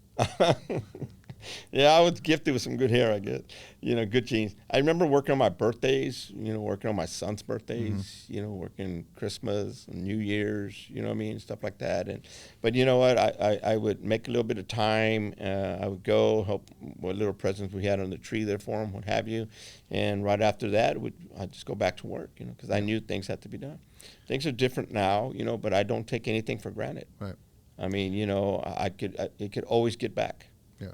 Yeah, I was gifted with some good hair, I guess. Good genes. I remember working on my birthdays, working on my son's birthdays, working Christmas and New Year's, stuff like that. But you know what? I would make a little bit of time. I would go help what little presents we had on the tree there for him, what have you. And right after that, I'd just go back to work, because I knew things had to be done. Things are different now, but I don't take anything for granted. Right. I mean, it could always get back. Yeah.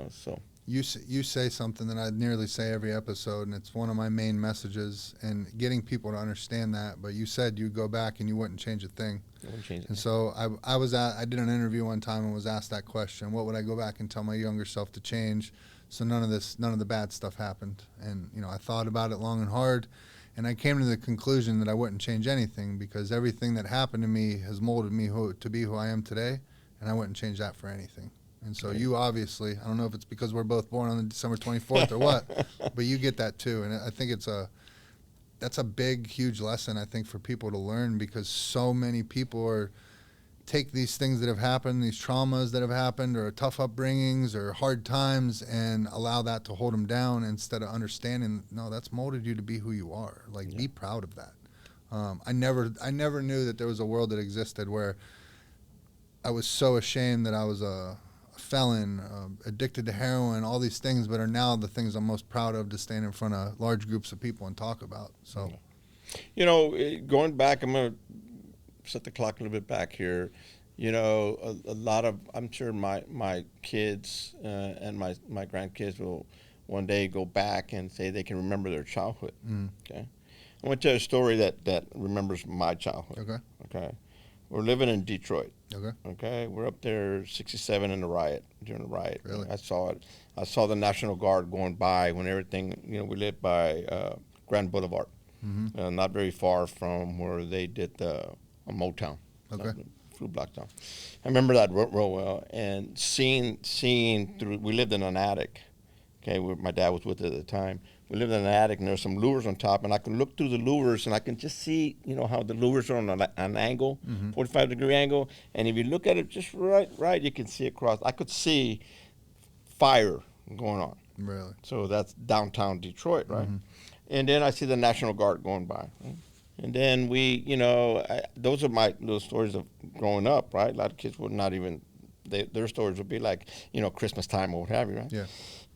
So. You say something that I nearly say every episode, and it's one of my main messages, and getting people to understand that. But you said you'd go back and you wouldn't change a thing. I wouldn't change it. And so I did an interview one time and was asked that question: what would I go back and tell my younger self to change, so none of the bad stuff happened? And I thought about it long and hard, and I came to the conclusion that I wouldn't change anything, because everything that happened to me has molded me to be who I am today, and I wouldn't change that for anything. And so you obviously, I don't know if it's because we're both born on December 24th or what, but you get that too. And I think that's a big, huge lesson, I think, for people to learn, because so many people are take these things that have happened, these traumas that have happened, or tough upbringings, or hard times, and allow that to hold them down instead of understanding, no, that's molded you to be who you are. Like, be proud of that. I never knew that there was a world that existed where I was so ashamed that I was a felon, addicted to heroin, all these things, but are now the things I'm most proud of to stand in front of large groups of people and talk about. So, You know, going back, I'm going to set the clock a little bit back here. You know, a lot of, I'm sure my kids and my grandkids will one day go back and say they can remember their childhood. Okay. I want to tell you a story that remembers my childhood. okay. Okay. We're living in Detroit. Okay. Okay. We're up there '67 in the riot, during the riot. Really? I saw it. I saw the National Guard going by when everything, you know, we lived by Grand Boulevard. Not very far from where they did the Motown. Okay. Through Blacktown. I remember that real well. And seeing through, we lived in an attic. Okay, where my dad was with it at the time. We lived in an attic, and there were some louvers on top, and I could look through the louvers, and I can just see, you know, how the louvers are on an angle, 45-degree angle, and if you look at it just right, you can see across. I could see fire going on. Really? So that's downtown Detroit, right? And then I see the National Guard going by. Right? And then we, you know, those are my little stories of growing up, right? A lot of kids would not even, their stories would be like, you know, Christmas time or what have you, right? Yeah.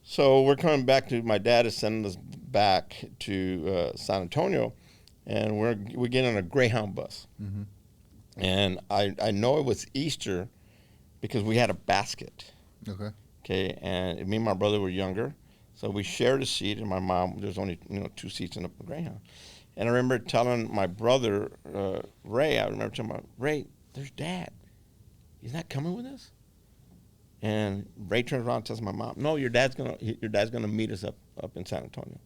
So we're coming back to, my dad is sending us back to San Antonio, and we're getting on a Greyhound bus. And I know it was Easter because we had a basket. Okay. Okay, and me and my brother were younger, so we shared a seat, and my mom, there's only, you know, 2 seats in a Greyhound. And I remember telling my brother, Ray, Ray, there's Dad. He's not coming with us? And Ray turns around and tells my mom, no, your dad's gonna meet us up in San Antonio.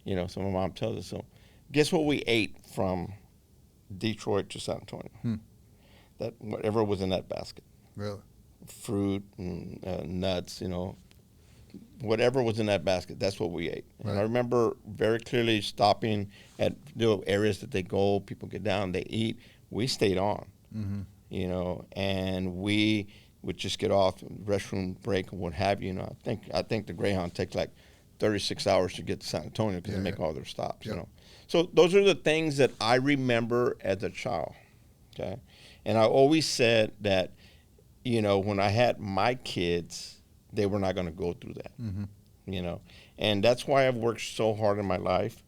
You know, so my mom tells us. So guess what we ate from Detroit to San Antonio? That whatever was in that basket. Really? Fruit and nuts, you know, whatever was in that basket, that's what we ate. And I remember very clearly stopping at areas that they go, people get down, they eat. We stayed on, you know, and we would just get off, restroom break and what have you. You know, I think the Greyhound takes like 36 hours to get to San Antonio because they make all their stops, you know. So those are the things that I remember as a child, okay? And I always said that, you know, when I had my kids, they were not going to go through that, you know. And that's why I've worked so hard in my life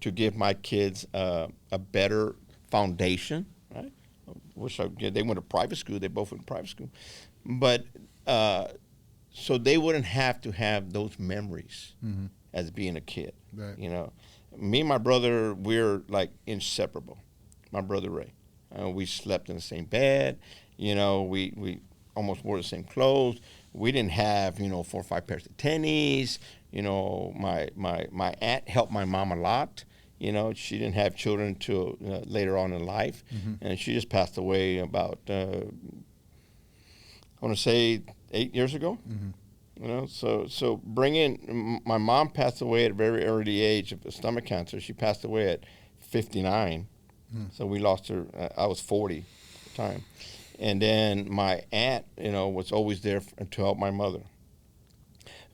to give my kids a better foundation, right? They went to private school. They both went to private school. But so they wouldn't have to have those memories as being a kid, you know. Me and my brother, we're like inseparable. My brother Ray. We slept in the same bed. You know, we almost wore the same clothes. We didn't have, you know, 4 or 5 pairs of tennies. You know, my aunt helped my mom a lot. You know, she didn't have children until later on in life. And she just passed away about, I want to say 8 years ago. You know, so bringing, my mom passed away at a very early age of stomach cancer. She passed away at 59. So we lost her, I was 40 at the time. And then my aunt, you know, was always there to help my mother.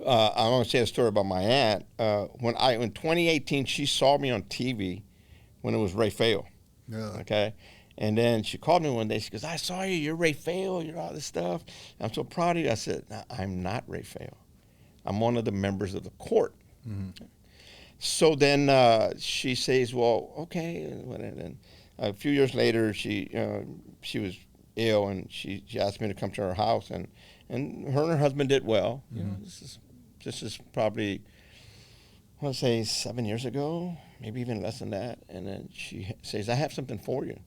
I want to say a story about my aunt. In 2018, she saw me on TV when it was Rey Feo. Yeah. Okay. And then she called me one day. She goes, I saw you. You're Rey Feo. You're all this stuff. I'm so proud of you. I said, no, I'm not Rey Feo. I'm one of the members of the court. So then she says, well, okay. And a few years later, she was ill, and she asked me to come to her house, and her and her husband did well. You know, this is probably, I want to say 7 years ago, maybe even less than that. And then she says, I have something for you.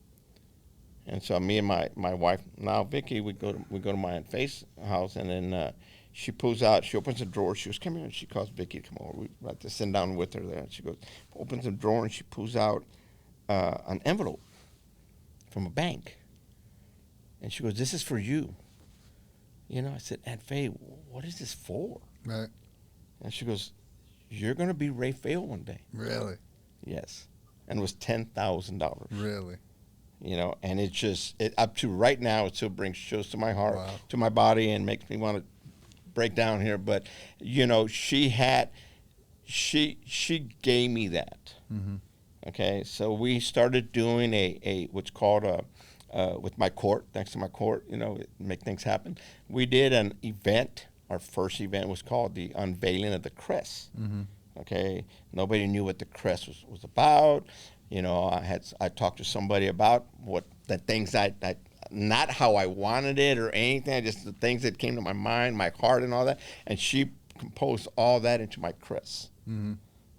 And so me and my wife now, Vicky, we go to my Aunt Faith's house, and then she pulls out, she opens a drawer. She goes, come here, and she calls Vicky to come over. We like to sit down with her there. And she goes, opens a drawer, and she pulls out an envelope from a bank. And she goes, this is for you. You know, I said, Aunt Faye, what is this for? Right. And she goes, you're going to be Rey Feo one day. Really? Yes. And it was $10,000. Really? you know, and it's just up to right now. It still brings chills to my heart, Wow. to my body, and makes me want to break down here. But you know, she gave me that. Mm-hmm. Okay, so we started doing a what's called with my court. Thanks to my court, you know, make things happen. We did an event. Our first event was called the unveiling of the crest. Mm-hmm. Okay, nobody knew what the crest was about. You know, I talked to somebody about what the things I not how I wanted it or anything, just the things that came to my mind, my heart, and all that. And she composed all that into my crest. Mm-hmm.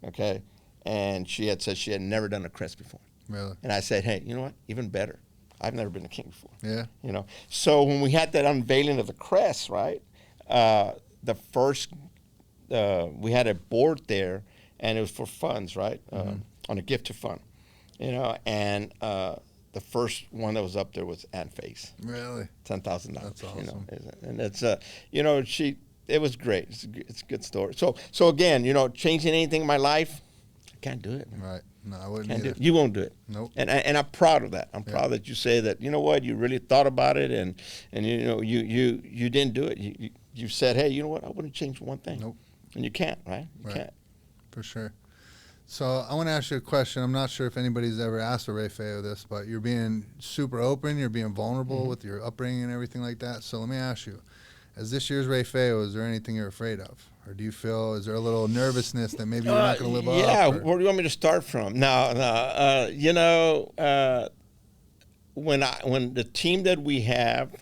Okay, and she had said she had never done a crest before. Really? And I said, hey, you know what? Even better. I've never been a king before. Yeah. You know, so when we had that unveiling of the crest, right? The first we had a board there, and it was for funds, right? On a gift to fund, you know, and the first one that was up there was Aunt Faye's, Really? $10,000. That's You know, awesome. and it's you know, it was great. It's a good story. So again, you know, changing anything in my life, I can't do it, man. Right. No, I wouldn't Can't do either. it. You won't do it. Nope. And I'm proud of that. I'm Yeah. proud that you say that. You know what? You really thought about it, and you know you didn't do it. You said, hey, you know what? I wouldn't change one thing. Nope. And you can't, right? You Right. can't. For sure. So I want to ask you a question. I'm not sure if anybody's ever asked Am Rey Feo this, but you're being super open. You're being vulnerable with your upbringing and everything like that. So let me ask you, as this year's Rey Feo, is there anything you're afraid of? Or do you feel, is there a little nervousness that maybe you're not going to live yeah. up? or- Where do you want me to start from? No. You know, when the team that we have,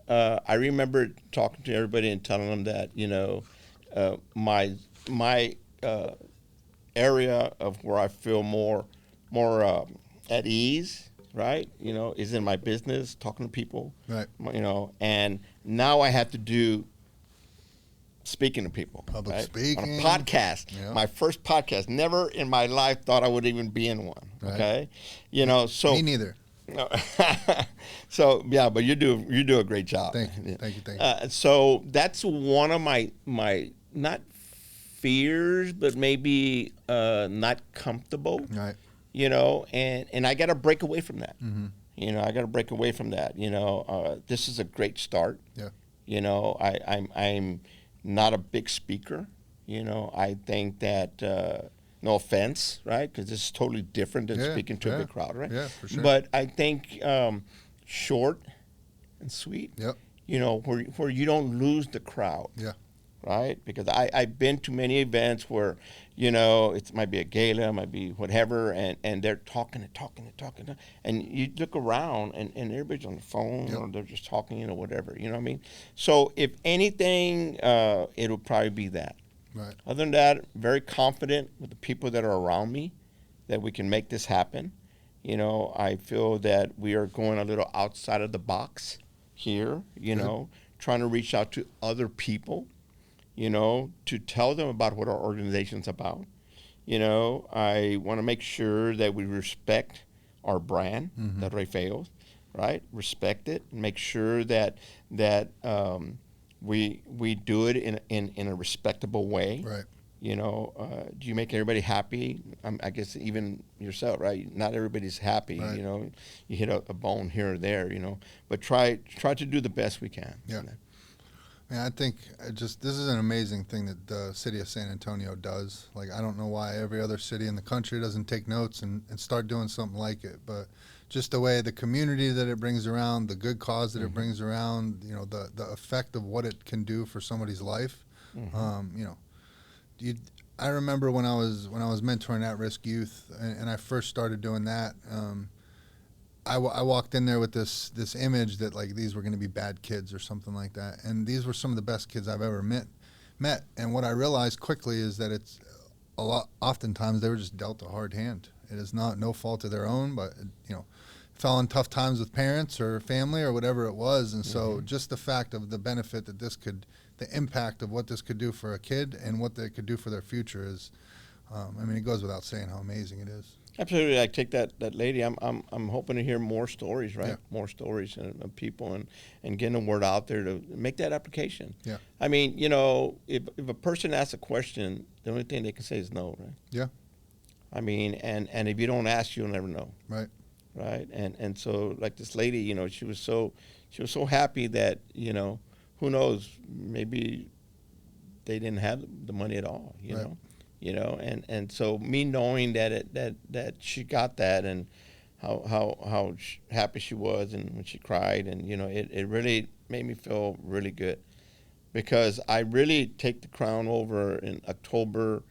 I remember talking to everybody and telling them that, you know, my area of where I feel more at ease, right? You know, is in my business, talking to people, Right. you know, and now I have to do speaking to people. Public right? speaking. On a podcast. Yeah. My first podcast. Never in my life thought I would even be in one. Right. Okay. You know, so Me neither. no. So yeah, but you do a great job. Thank you. Yeah. Thank you. Thank you. So that's one of my not fears, but maybe not comfortable. Right. You know, and I got to break away from that. Mm-hmm. You know, I got to break away from that. You know, this is a great start. Yeah. You know, I'm not a big speaker. You know, I think that no offense, right? Because this is totally different than Yeah, speaking to yeah, a big crowd, right? yeah, for sure. But I think short and sweet. Yep. You know, where you don't lose the crowd. Yeah. Right? Because I've been to many events where, you know, it might be a gala, might be whatever, and they're talking, and you look around and everybody's on the phone, Yep. or they're just talking, you know, whatever, you know what I mean? So if anything, it'll probably be that. Right. Other than that, very confident with the people that are around me that we can make this happen. You know, I feel that we are going a little outside of the box here, you Good. know, trying to reach out to other people, you know, to tell them about what our organization's about. You know, I want to make sure that we respect our brand, the Rey Feos, right? Respect it, and make sure that we do it in a respectable way. Right. You know, do you make everybody happy? I guess even yourself, right? Not everybody's happy. Right. You know, you hit a bone here or there. You know, but try to do the best we can. Yeah. You know? Man, I think this is an amazing thing that the city of San Antonio does. Like, I don't know why every other city in the country doesn't take notes and start doing something like it. But just the way the community that it brings around, the good cause that it brings around, you know, the effect of what it can do for somebody's life. You know, I remember when I was mentoring at-risk youth and I first started doing that. I walked in there with this image that, like, these were going to be bad kids or something like that, and these were some of the best kids I've ever met. And what I realized quickly is that it's oftentimes they were just dealt a hard hand. It is no fault of their own, but, you know, fell in tough times with parents or family or whatever it was. And so just the fact of the benefit that the impact of what this could do for a kid and what they could do for their future is, I mean, it goes without saying how amazing it is. Absolutely, I take that lady. I'm hoping to hear more stories, right? Yeah. More stories of people and getting the word out there to make that application. Yeah. I mean, you know, if a person asks a question, the only thing they can say is no, right? Yeah. I mean, and if you don't ask, you'll never know. Right. right? And so like this lady, you know, she was so happy that, you know, who knows, maybe they didn't have the money at all, you Right. know, and so me knowing that she got that, and how happy she was, and when she cried, and you know, it really made me feel really good, because I really take the crown over in October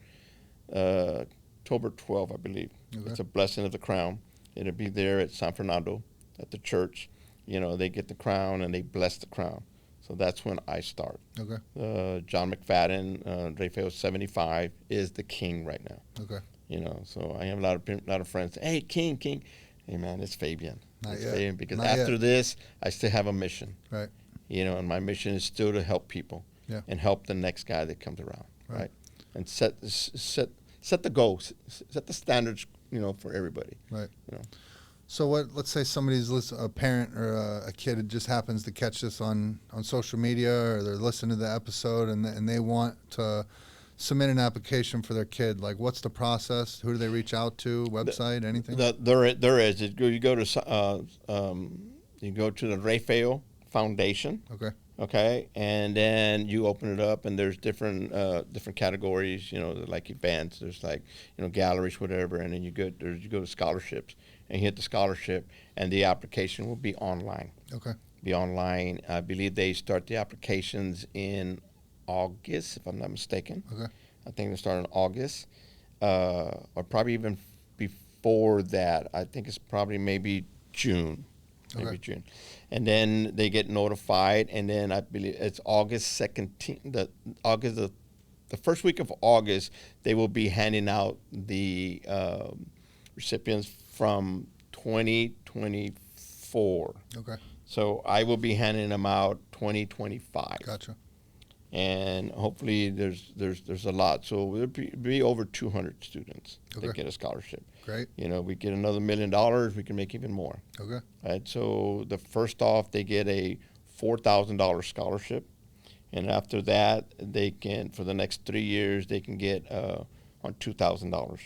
12th, I believe. Okay. It's a blessing of the crown. It'll be there at San Fernando at the church. You know, they get the crown and they bless the crown. So that's when I start. Okay. John McFadden, Rey Feo 75, is the king right now. Okay. You know, so I have a lot of friends. Hey, king. Hey, man, it's Fabian. Not It's yet. Fabian, because Not after yet. this, I still have a mission. Right. You know, and my mission is still to help people. Yeah. And help the next guy that comes around. Right. Right. And set the goals, set the standards, you know, for everybody. Right. You know. So let's say somebody's a parent or a kid that just happens to catch this on social media, or they're listening to the episode, and they want to submit an application for their kid. Like, what's the process? Who do they reach out to? Website? Anything? There is. You go to the Rey Feo Foundation. Okay. Okay, and then you open it up, and there's different categories. You know, like events. There's like, you know, galleries, whatever, and then you go to scholarships, and you hit the scholarship, and the application will be online. Okay. Be online. I believe they start the applications in August, if I'm not mistaken. Okay. I think they start in August, or probably even before that. I think it's probably maybe June. Maybe Okay. June. And then they get notified, and then I believe it's August 17th, the first week of August, they will be handing out the recipients from 2024. Okay. So I will be handing them out 2025. Gotcha. And hopefully there's a lot. So there'll be over 200 students Okay. that get a scholarship. Great. You know, we get another $1 million, we can make even more. Okay. Right. So the first off, they get a $4,000 scholarship, and after that, they can, for the next 3 years, they can get on $2,000,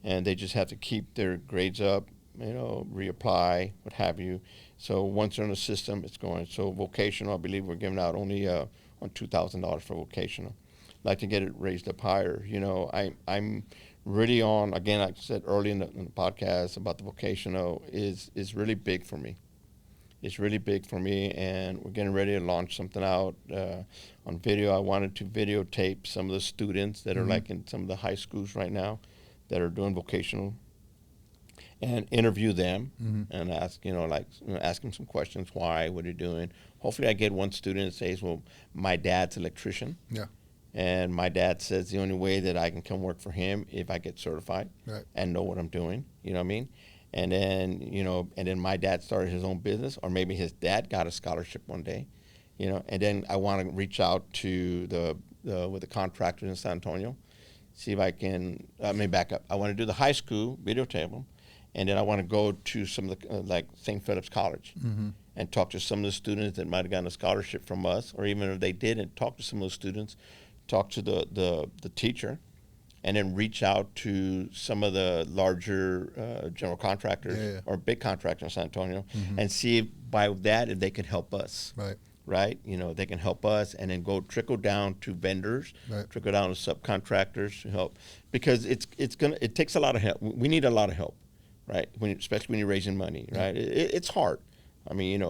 and they just have to keep their grades up. You know, reapply, what have you. So once they're in the system, it's going. So vocational, I believe we're giving out only on $2,000 for vocational. I'd like to get it raised up higher. You know, I'm really on, again, like I said early in the podcast about the vocational is really big for me. It's really big for me, and we're getting ready to launch something out on video. I wanted to videotape some of the students that are like in some of the high schools right now that are doing vocational, and interview them and ask, ask them some questions. Why? What are you doing? Hopefully I get one student that says, well, my dad's an electrician. Yeah. And my dad says the only way that I can come work for him if I get certified Right. and know what I'm doing. You know what I mean? And then, and then my dad started his own business, or maybe his dad got a scholarship one day, and then I want to reach out to with the contractors in San Antonio, see if I can, let me back up. I want to do the high school, videotape them, and then I want to go to some of the, like St. Philip's College, and talk to some of the students that might have gotten a scholarship from us, or even if they didn't, talk to some of those students, talk to the teacher, and then reach out to some of the larger general contractors or big contractors in San Antonio, and see if by that if they could help us. Right. Right, they can help us, and then go trickle down to vendors, Right. trickle down to subcontractors to help, because it takes a lot of help. We need a lot of help, right? Especially when you're raising money, right? It's hard. I mean,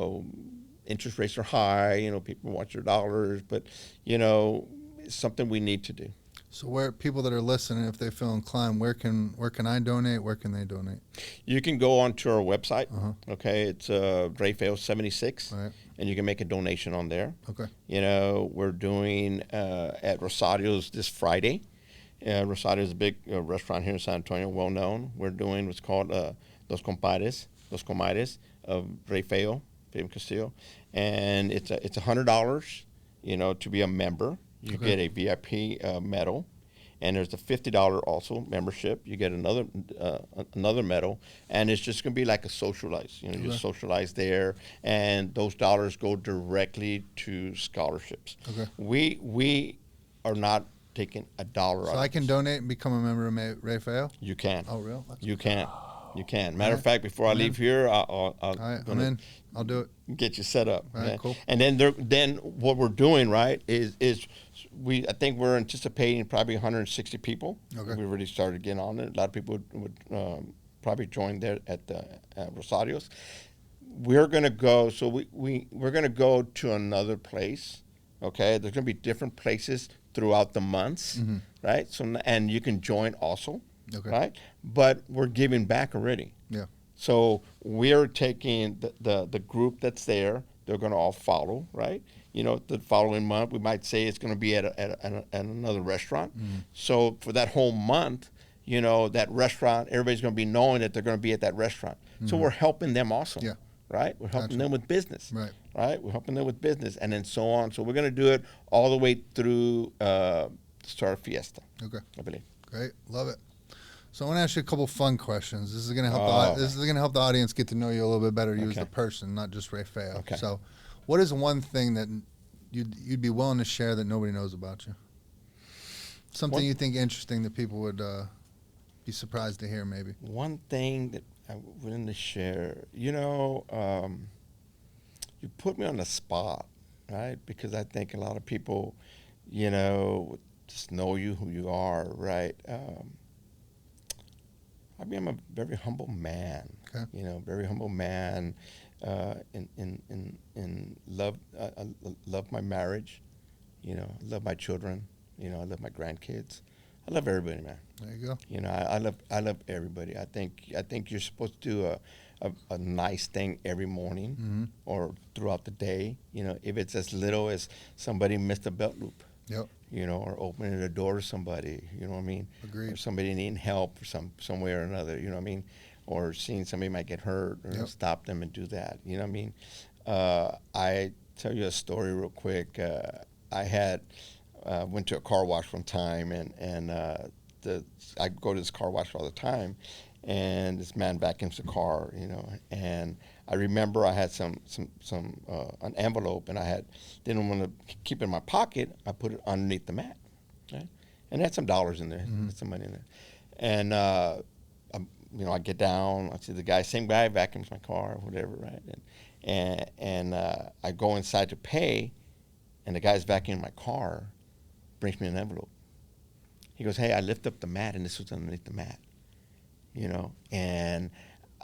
interest rates are high. People want your dollars, but it's something we need to do. So where people that are listening, if they feel inclined, where can I donate? Where can they donate? You can go onto our website. Okay, it's Rey Feo 76, Right. and you can make a donation on there. Okay. We're doing at Rosario's this Friday. Rosario is a big restaurant here in San Antonio, well known. We're doing what's called Los Comadres of Rey Feo, Fabian Castillo, and it's $100. To be a member. You Okay. get a VIP medal, and there's a $50 also membership. You get another medal, and it's just gonna be like a socialize. You just socialize there, and those dollars go directly to scholarships. Okay. We are not taking a dollar So out I of can this. donate and become a member of Rey Feo? You can. Oh, real? That's You can. You can. Matter of Alright. fact, before I I'm leave here, All right, I'm gonna in. I'll do it. get you set up. All right, man. cool. And then what we're doing, right, is I think we're anticipating probably 160 people. Okay. We already started getting on it. A lot of people would probably join there at the Rosario's. We're gonna go. So we're gonna go to another place. Okay, there's gonna be different places throughout the months, right? So and you can join also, Okay. right? But we're giving back already. Yeah. So we're taking the group that's there. They're going to all follow, right? You know, the following month we might say it's going to be at another restaurant. So for that whole month, you know, that restaurant, everybody's going to be knowing that they're going to be at that restaurant. So we're helping them also, Yeah. right? We're helping Gotcha. them with business, Right. right? We're helping them with business, and then so on. So we're going to do it all the way through Star Fiesta, Okay. I believe. Great. Love it. So I want to ask you a couple fun questions. This is going to help. Oh. This is going to help the audience get to know you a little bit better. You as Okay. the person, not just Rey Feo. Okay. So, what is one thing that you'd be willing to share that nobody knows about you? Something One- you think interesting that people would be surprised to hear, maybe. One thing that I'm willing to share, you know, you put me on the spot, right? Because I think a lot of people, you know, just know you who you are, right? I mean, I'm a very humble man. Okay. You know, very humble man. In love, I love my marriage. You know, I love my children. You know, I love my grandkids. I love everybody, man. There you go. You know, I love everybody. I think you're supposed to do a nice thing every morning or throughout the day. You know, if it's as little as somebody missed a belt loop, Yep. you know, or opening a door to somebody, you know what I mean? Agreed. Or somebody needing help for some way or another, you know what I mean? Or seeing somebody might get hurt or Yep. stop them and do that, you know what I mean? I tell you a story real quick. I had went to a car wash one time, and I go to this car wash all the time, and this man vacuums the car, you know, and I remember I had some an envelope, and I didn't want to keep it in my pocket. I put it underneath the mat, right? And it had some dollars in there, had some money in there, and you know, I get down, I see the guy, same guy vacuums my car, or whatever, right? And I go inside to pay, and the guy's vacuuming my car, brings me an envelope. He goes, "Hey, I lift up the mat, and this was underneath the mat." You know, and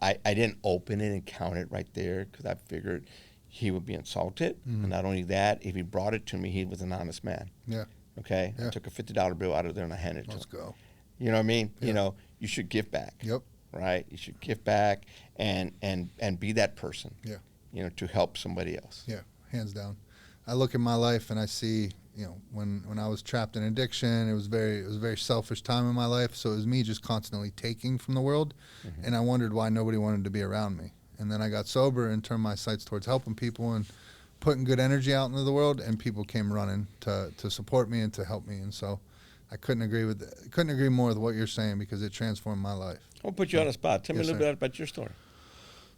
I didn't open it and count it right there because I figured he would be insulted. And not only that, if he brought it to me, he was an honest man. Yeah. Okay? Yeah. I took a $50 bill out of there and I handed it Let's to him. go. You know what I mean? Yeah. You know, you should give back. Yep. Right? You should give back and be that person. Yeah. You know, to help somebody else. Yeah. Hands down. I look at my life and I see, you know, when I was trapped in addiction, it was a very selfish time in my life. So it was me just constantly taking from the world, and I wondered why nobody wanted to be around me. And then I got sober and turned my sights towards helping people and putting good energy out into the world, and people came running to support me and to help me. And so I couldn't agree more with what you're saying because it transformed my life. I'll put you on the spot. Tell me Yes, a little sir. bit about your story.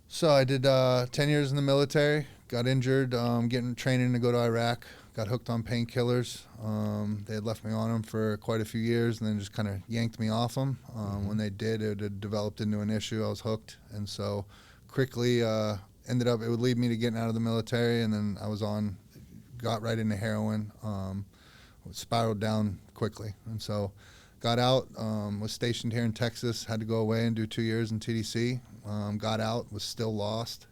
So I did 10 years in the military, got injured, getting training to go to Iraq, got hooked on painkillers. They had left me on them for quite a few years and then just kind of yanked me off them. When they did, it had developed into an issue. I was hooked. And so quickly it would lead me to getting out of the military. And then got right into heroin, spiraled down quickly. And so got out, was stationed here in Texas, had to go away and do 2 years in TDC. Got out, was still lost.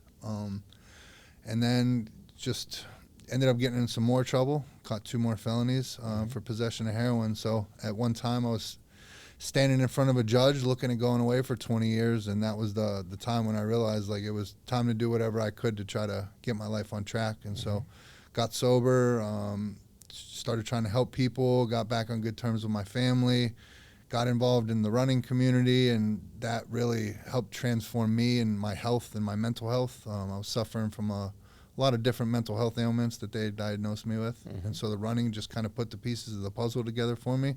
And then just ended up getting in some more trouble, caught 2 more felonies for possession of heroin. So at one time I was standing in front of a judge looking at going away for 20 years, and that was the time when I realized like it was time to do whatever I could to try to get my life on track. And so got sober, started trying to help people, got back on good terms with my family, got involved in the running community, and that really helped transform me and my health and my mental health. I was suffering from a lot of different mental health ailments that they diagnosed me with. And so the running just kind of put the pieces of the puzzle together for me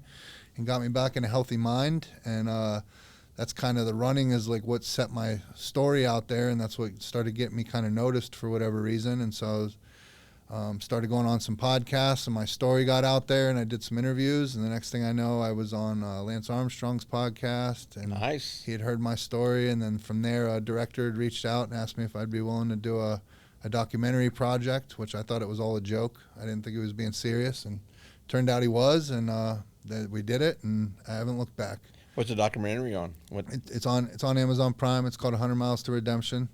and got me back in a healthy mind. And that's kind of the running is like what set my story out there, and that's what started getting me kind of noticed for whatever reason. And so Started going on some podcasts, and my story got out there, and I did some interviews. And the next thing I know, I was on Lance Armstrong's podcast, and Nice. he had heard my story. And then from there, a director had reached out and asked me if I'd be willing to do a documentary project, which I thought it was all a joke. I didn't think he was being serious, and turned out he was, and that we did it, and I haven't looked back. What's the documentary on? What? It's on Amazon Prime. It's called 100 Miles to Redemption.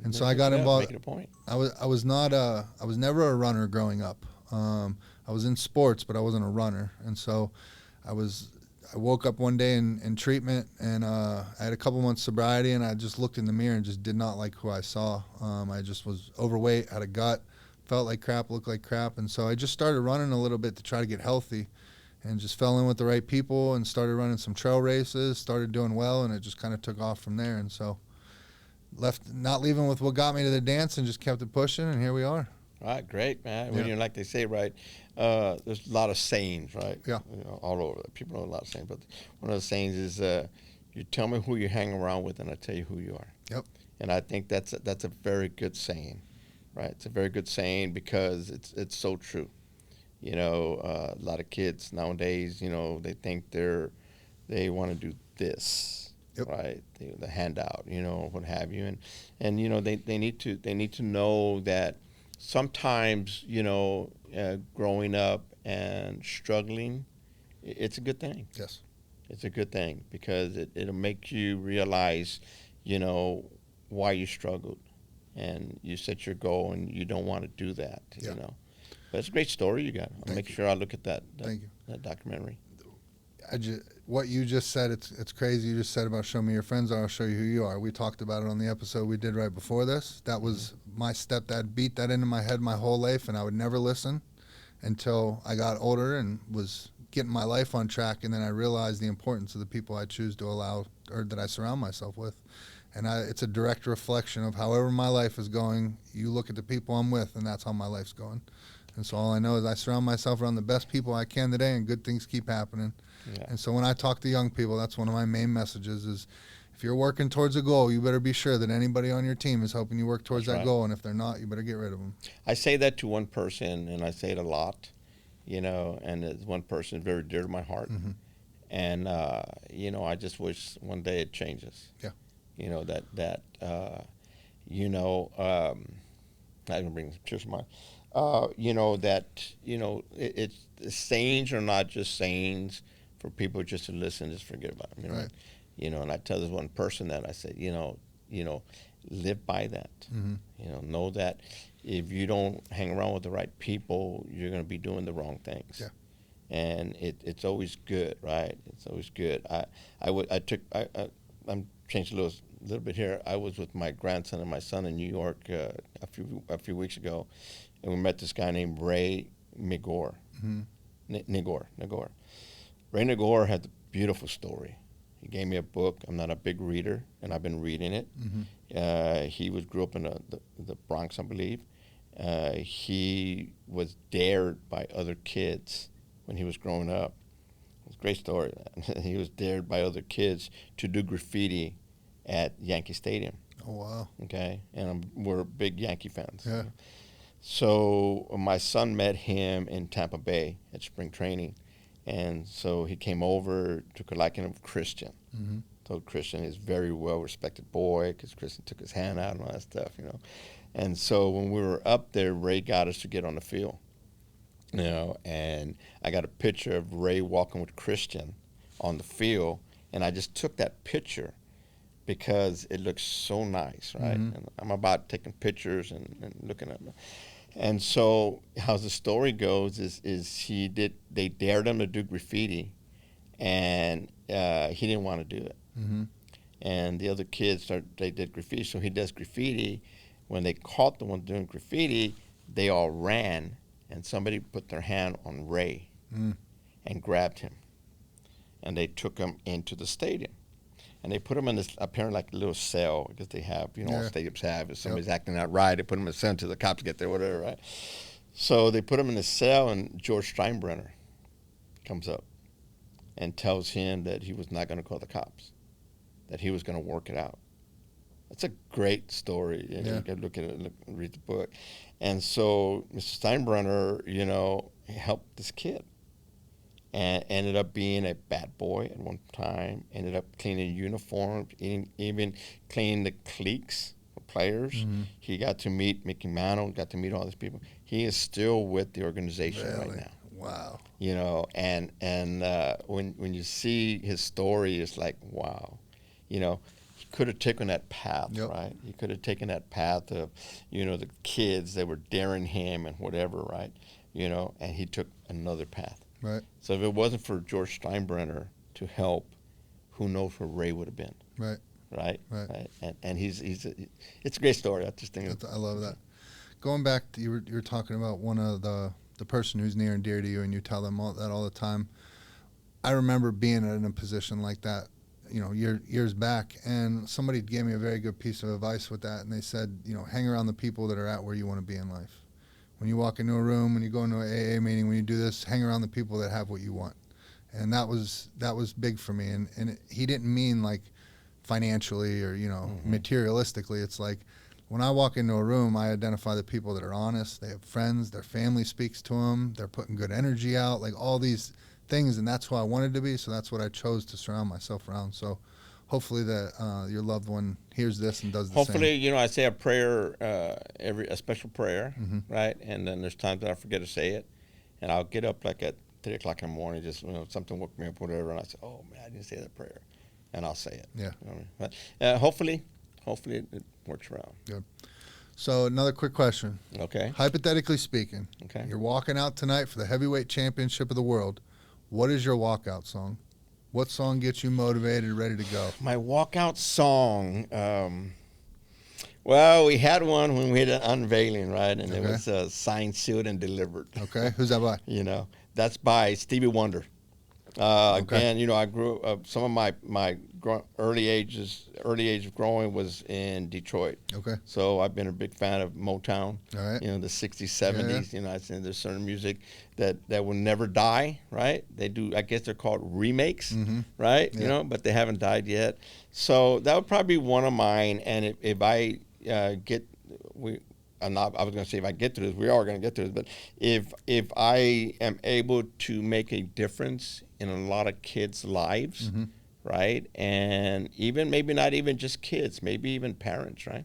And so I got involved. Make it a point. I was never a runner growing up. I was in sports, but I wasn't a runner. And so I woke up one day in treatment, and I had a couple months sobriety, and I just looked in the mirror and just did not like who I saw. I just was overweight, had a gut, felt like crap, looked like crap. And so I just started running a little bit to try to get healthy, and just fell in with the right people and started running some trail races, started doing well, and it just kind of took off from there. And so left, not leaving with what got me to the dance, and just kept it pushing, and here we are. All right, great, man. Yeah. When like they say, right, there's a lot of sayings, right? Yeah. You know, all over. People know a lot of sayings, but one of the sayings is, you tell me who you hang around with, and I tell you who you are. Yep. And I think that's a very good saying, right? It's a very good saying because it's so true. You know, a lot of kids nowadays, you know, they think they want to do this, Yep. right? The handout, you know, what have you, and you know, they need to know that sometimes, you know, growing up and struggling, it's a good thing. Yes. It's a good thing because it'll make you realize, you know, why you struggled, and you set your goal, and you don't want to do that, Yeah. you know. But it's a great story you got. I'll make sure I look at that Thank you. that documentary. What you just said, it's crazy. You just said about show me your friends are, I'll show you who you are. We talked about it on the episode we did right before this. That was my stepdad beat that into my head my whole life, and I would never listen until I got older and was getting my life on track, and then I realized the importance of the people I choose to allow, or that I surround myself with. And it's a direct reflection of however my life is going. You look at the people I'm with, and that's how my life's going. And so all I know is I surround myself around the best people I can today, and good things keep happening. Yeah. And so when I talk to young people, that's one of my main messages is, if you're working towards a goal, you better be sure that anybody on your team is helping you work towards That's that right. goal. And if they're not, you better get rid of them. I say that to one person, and I say it a lot, you know, and it's one person very dear to my heart. Mhm. And, you know, I just wish one day it changes. Yeah. You know, you know, I'm going to bring some tears to mind. You know, that, you know, it's sayings are not just sayings for people just to listen, just forget about them. You know, Right. You know, and I tell this one person that I said, you know, live by that. Mhm. You know that if you don't hang around with the right people, you're going to be doing the wrong things. Yeah. And it's always good, right? It's always good. I'm changing a little bit here. I was with my grandson and my son in New York a few weeks ago, and we met this guy named Rey Migor. Mhm. Nigor. Rey Nigor had a beautiful story. He gave me a book. I'm not a big reader, and I've been reading it. Mhm. He grew up in the Bronx, I believe. He was dared by other kids when he was growing up. It's a great story. He was dared by other kids to do graffiti at Yankee Stadium. Oh, wow. Okay, and we're big Yankee fans. Yeah. So my son met him in Tampa Bay at spring training, and so he came over, took a liking of Christian. Mhm. Told Christian he's a very well-respected boy because Christian took his hand out and all that stuff, you know. And so when we were up there, Ray got us to get on the field, you know, and I got a picture of Ray walking with Christian on the field, and I just took that picture because it looks so nice, right? Mhm. And I'm about taking pictures and looking at them. And so how the story goes is they dared him to do graffiti, and he didn't want to do it. Mhm. And the other kids they did graffiti, so he does graffiti. When they caught the one doing graffiti, they all ran, and somebody put their hand on Ray Mm. and grabbed him, and they took him into the stadium. And they put him in this, apparently like a little cell, because they have, you know, all Yeah. stadiums have. If somebody's acting out right, they put him in a cell until the cops get there, whatever, right? So they put him in the cell, and George Steinbrenner comes up and tells him that he was not going to call the cops, that he was going to work it out. It's a great story. You Yeah. can look at it and read the book. And so Mr. Steinbrenner, he helped this kid and ended up being a bad boy at one time, ended up cleaning uniforms, even cleaning the cliques for players. Mm-hmm. He got to meet Mickey Mantle, got to meet all these people. He is still with the organization right Really? now. Wow. And when you see his story, it's like, wow, he could have taken that path, Yep. right? He could have taken that path of, the kids that were daring him and whatever, right? And he took another path. Right. So if it wasn't for George Steinbrenner to help, who knows where Ray would have been, Right. right? Right. And it's a great story. I just think I love that. Going back to you were talking about one of the person who's near and dear to you, and you tell them that all the time. I remember being in a position like that, years back, and somebody gave me a very good piece of advice with that, and they said, hang around the people that are at where you want to be in life. When you walk into a room, when you go into an AA meeting, when you do this, hang around the people that have what you want. And that was big for me. And he didn't mean like financially or, materialistically. It's like when I walk into a room, I identify the people that are honest, they have friends, their family speaks to them, they're putting good energy out, like all these things. And that's who I wanted to be. So that's what I chose to surround myself around. So hopefully that your loved one hears this and does the same. Hopefully, I say a prayer, a special prayer, right? And then there's times that I forget to say it, and I'll get up like at 3 o'clock in the morning, just something woke me up, whatever, and I say, oh man, I didn't say that prayer, and I'll say it. Yeah. You know what I mean? But hopefully it works around. Good. So another quick question. Okay. Hypothetically speaking, Okay. you're walking out tonight for the heavyweight championship of the world. What is your walkout song? What song gets you motivated, ready to go? My walkout song. Well, we had one when we had an unveiling, right? And it Okay. was signed, sealed, and delivered. Okay, who's that by? That's by Stevie Wonder. Again, I grew up. Some of my early age of growing was in Detroit. Okay. So I've been a big fan of Motown. All right. The 60s, 70s. I think there's certain music that will never die, right? They do. I guess they're called remakes, right? Yeah. But they haven't died yet. So that would probably be one of mine. And if I get I was going to say if I get to this, we are going to get to this, but if I am able to make a difference in a lot of kids' lives, right, and even maybe not even just kids, maybe even parents, right,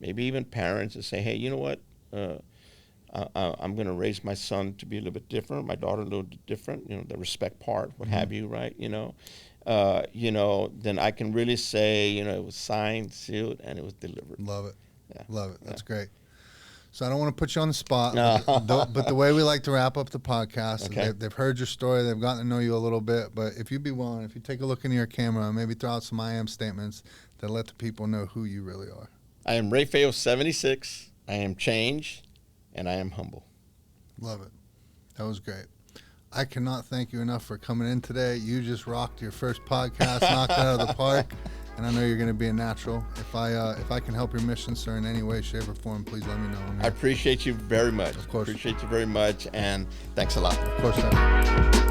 maybe even parents that say, hey, you know what, I'm going to raise my son to be a little bit different, my daughter a little bit different, the respect part, what have you, right, then I can really say, it was signed, sealed, and it was delivered. Love it. Yeah. Love it. That's Yeah. great. So I don't want to put you on the spot, No. but the way we like to wrap up the podcast, Okay. they've heard your story, they've gotten to know you a little bit, but if you'd be willing, if you take a look into your camera, maybe throw out some I am statements that let the people know who you really are. I am Rey Feo 76. I am changed, and I am humble. Love it. That was great. I cannot thank you enough for coming in today. You just rocked your first podcast, knocked it out of the park, and I know you're going to be a natural. If I can help your mission, sir, in any way, shape, or form, please let me know. I appreciate you very much. Of course. Appreciate you very much, and thanks a lot. Of course, sir.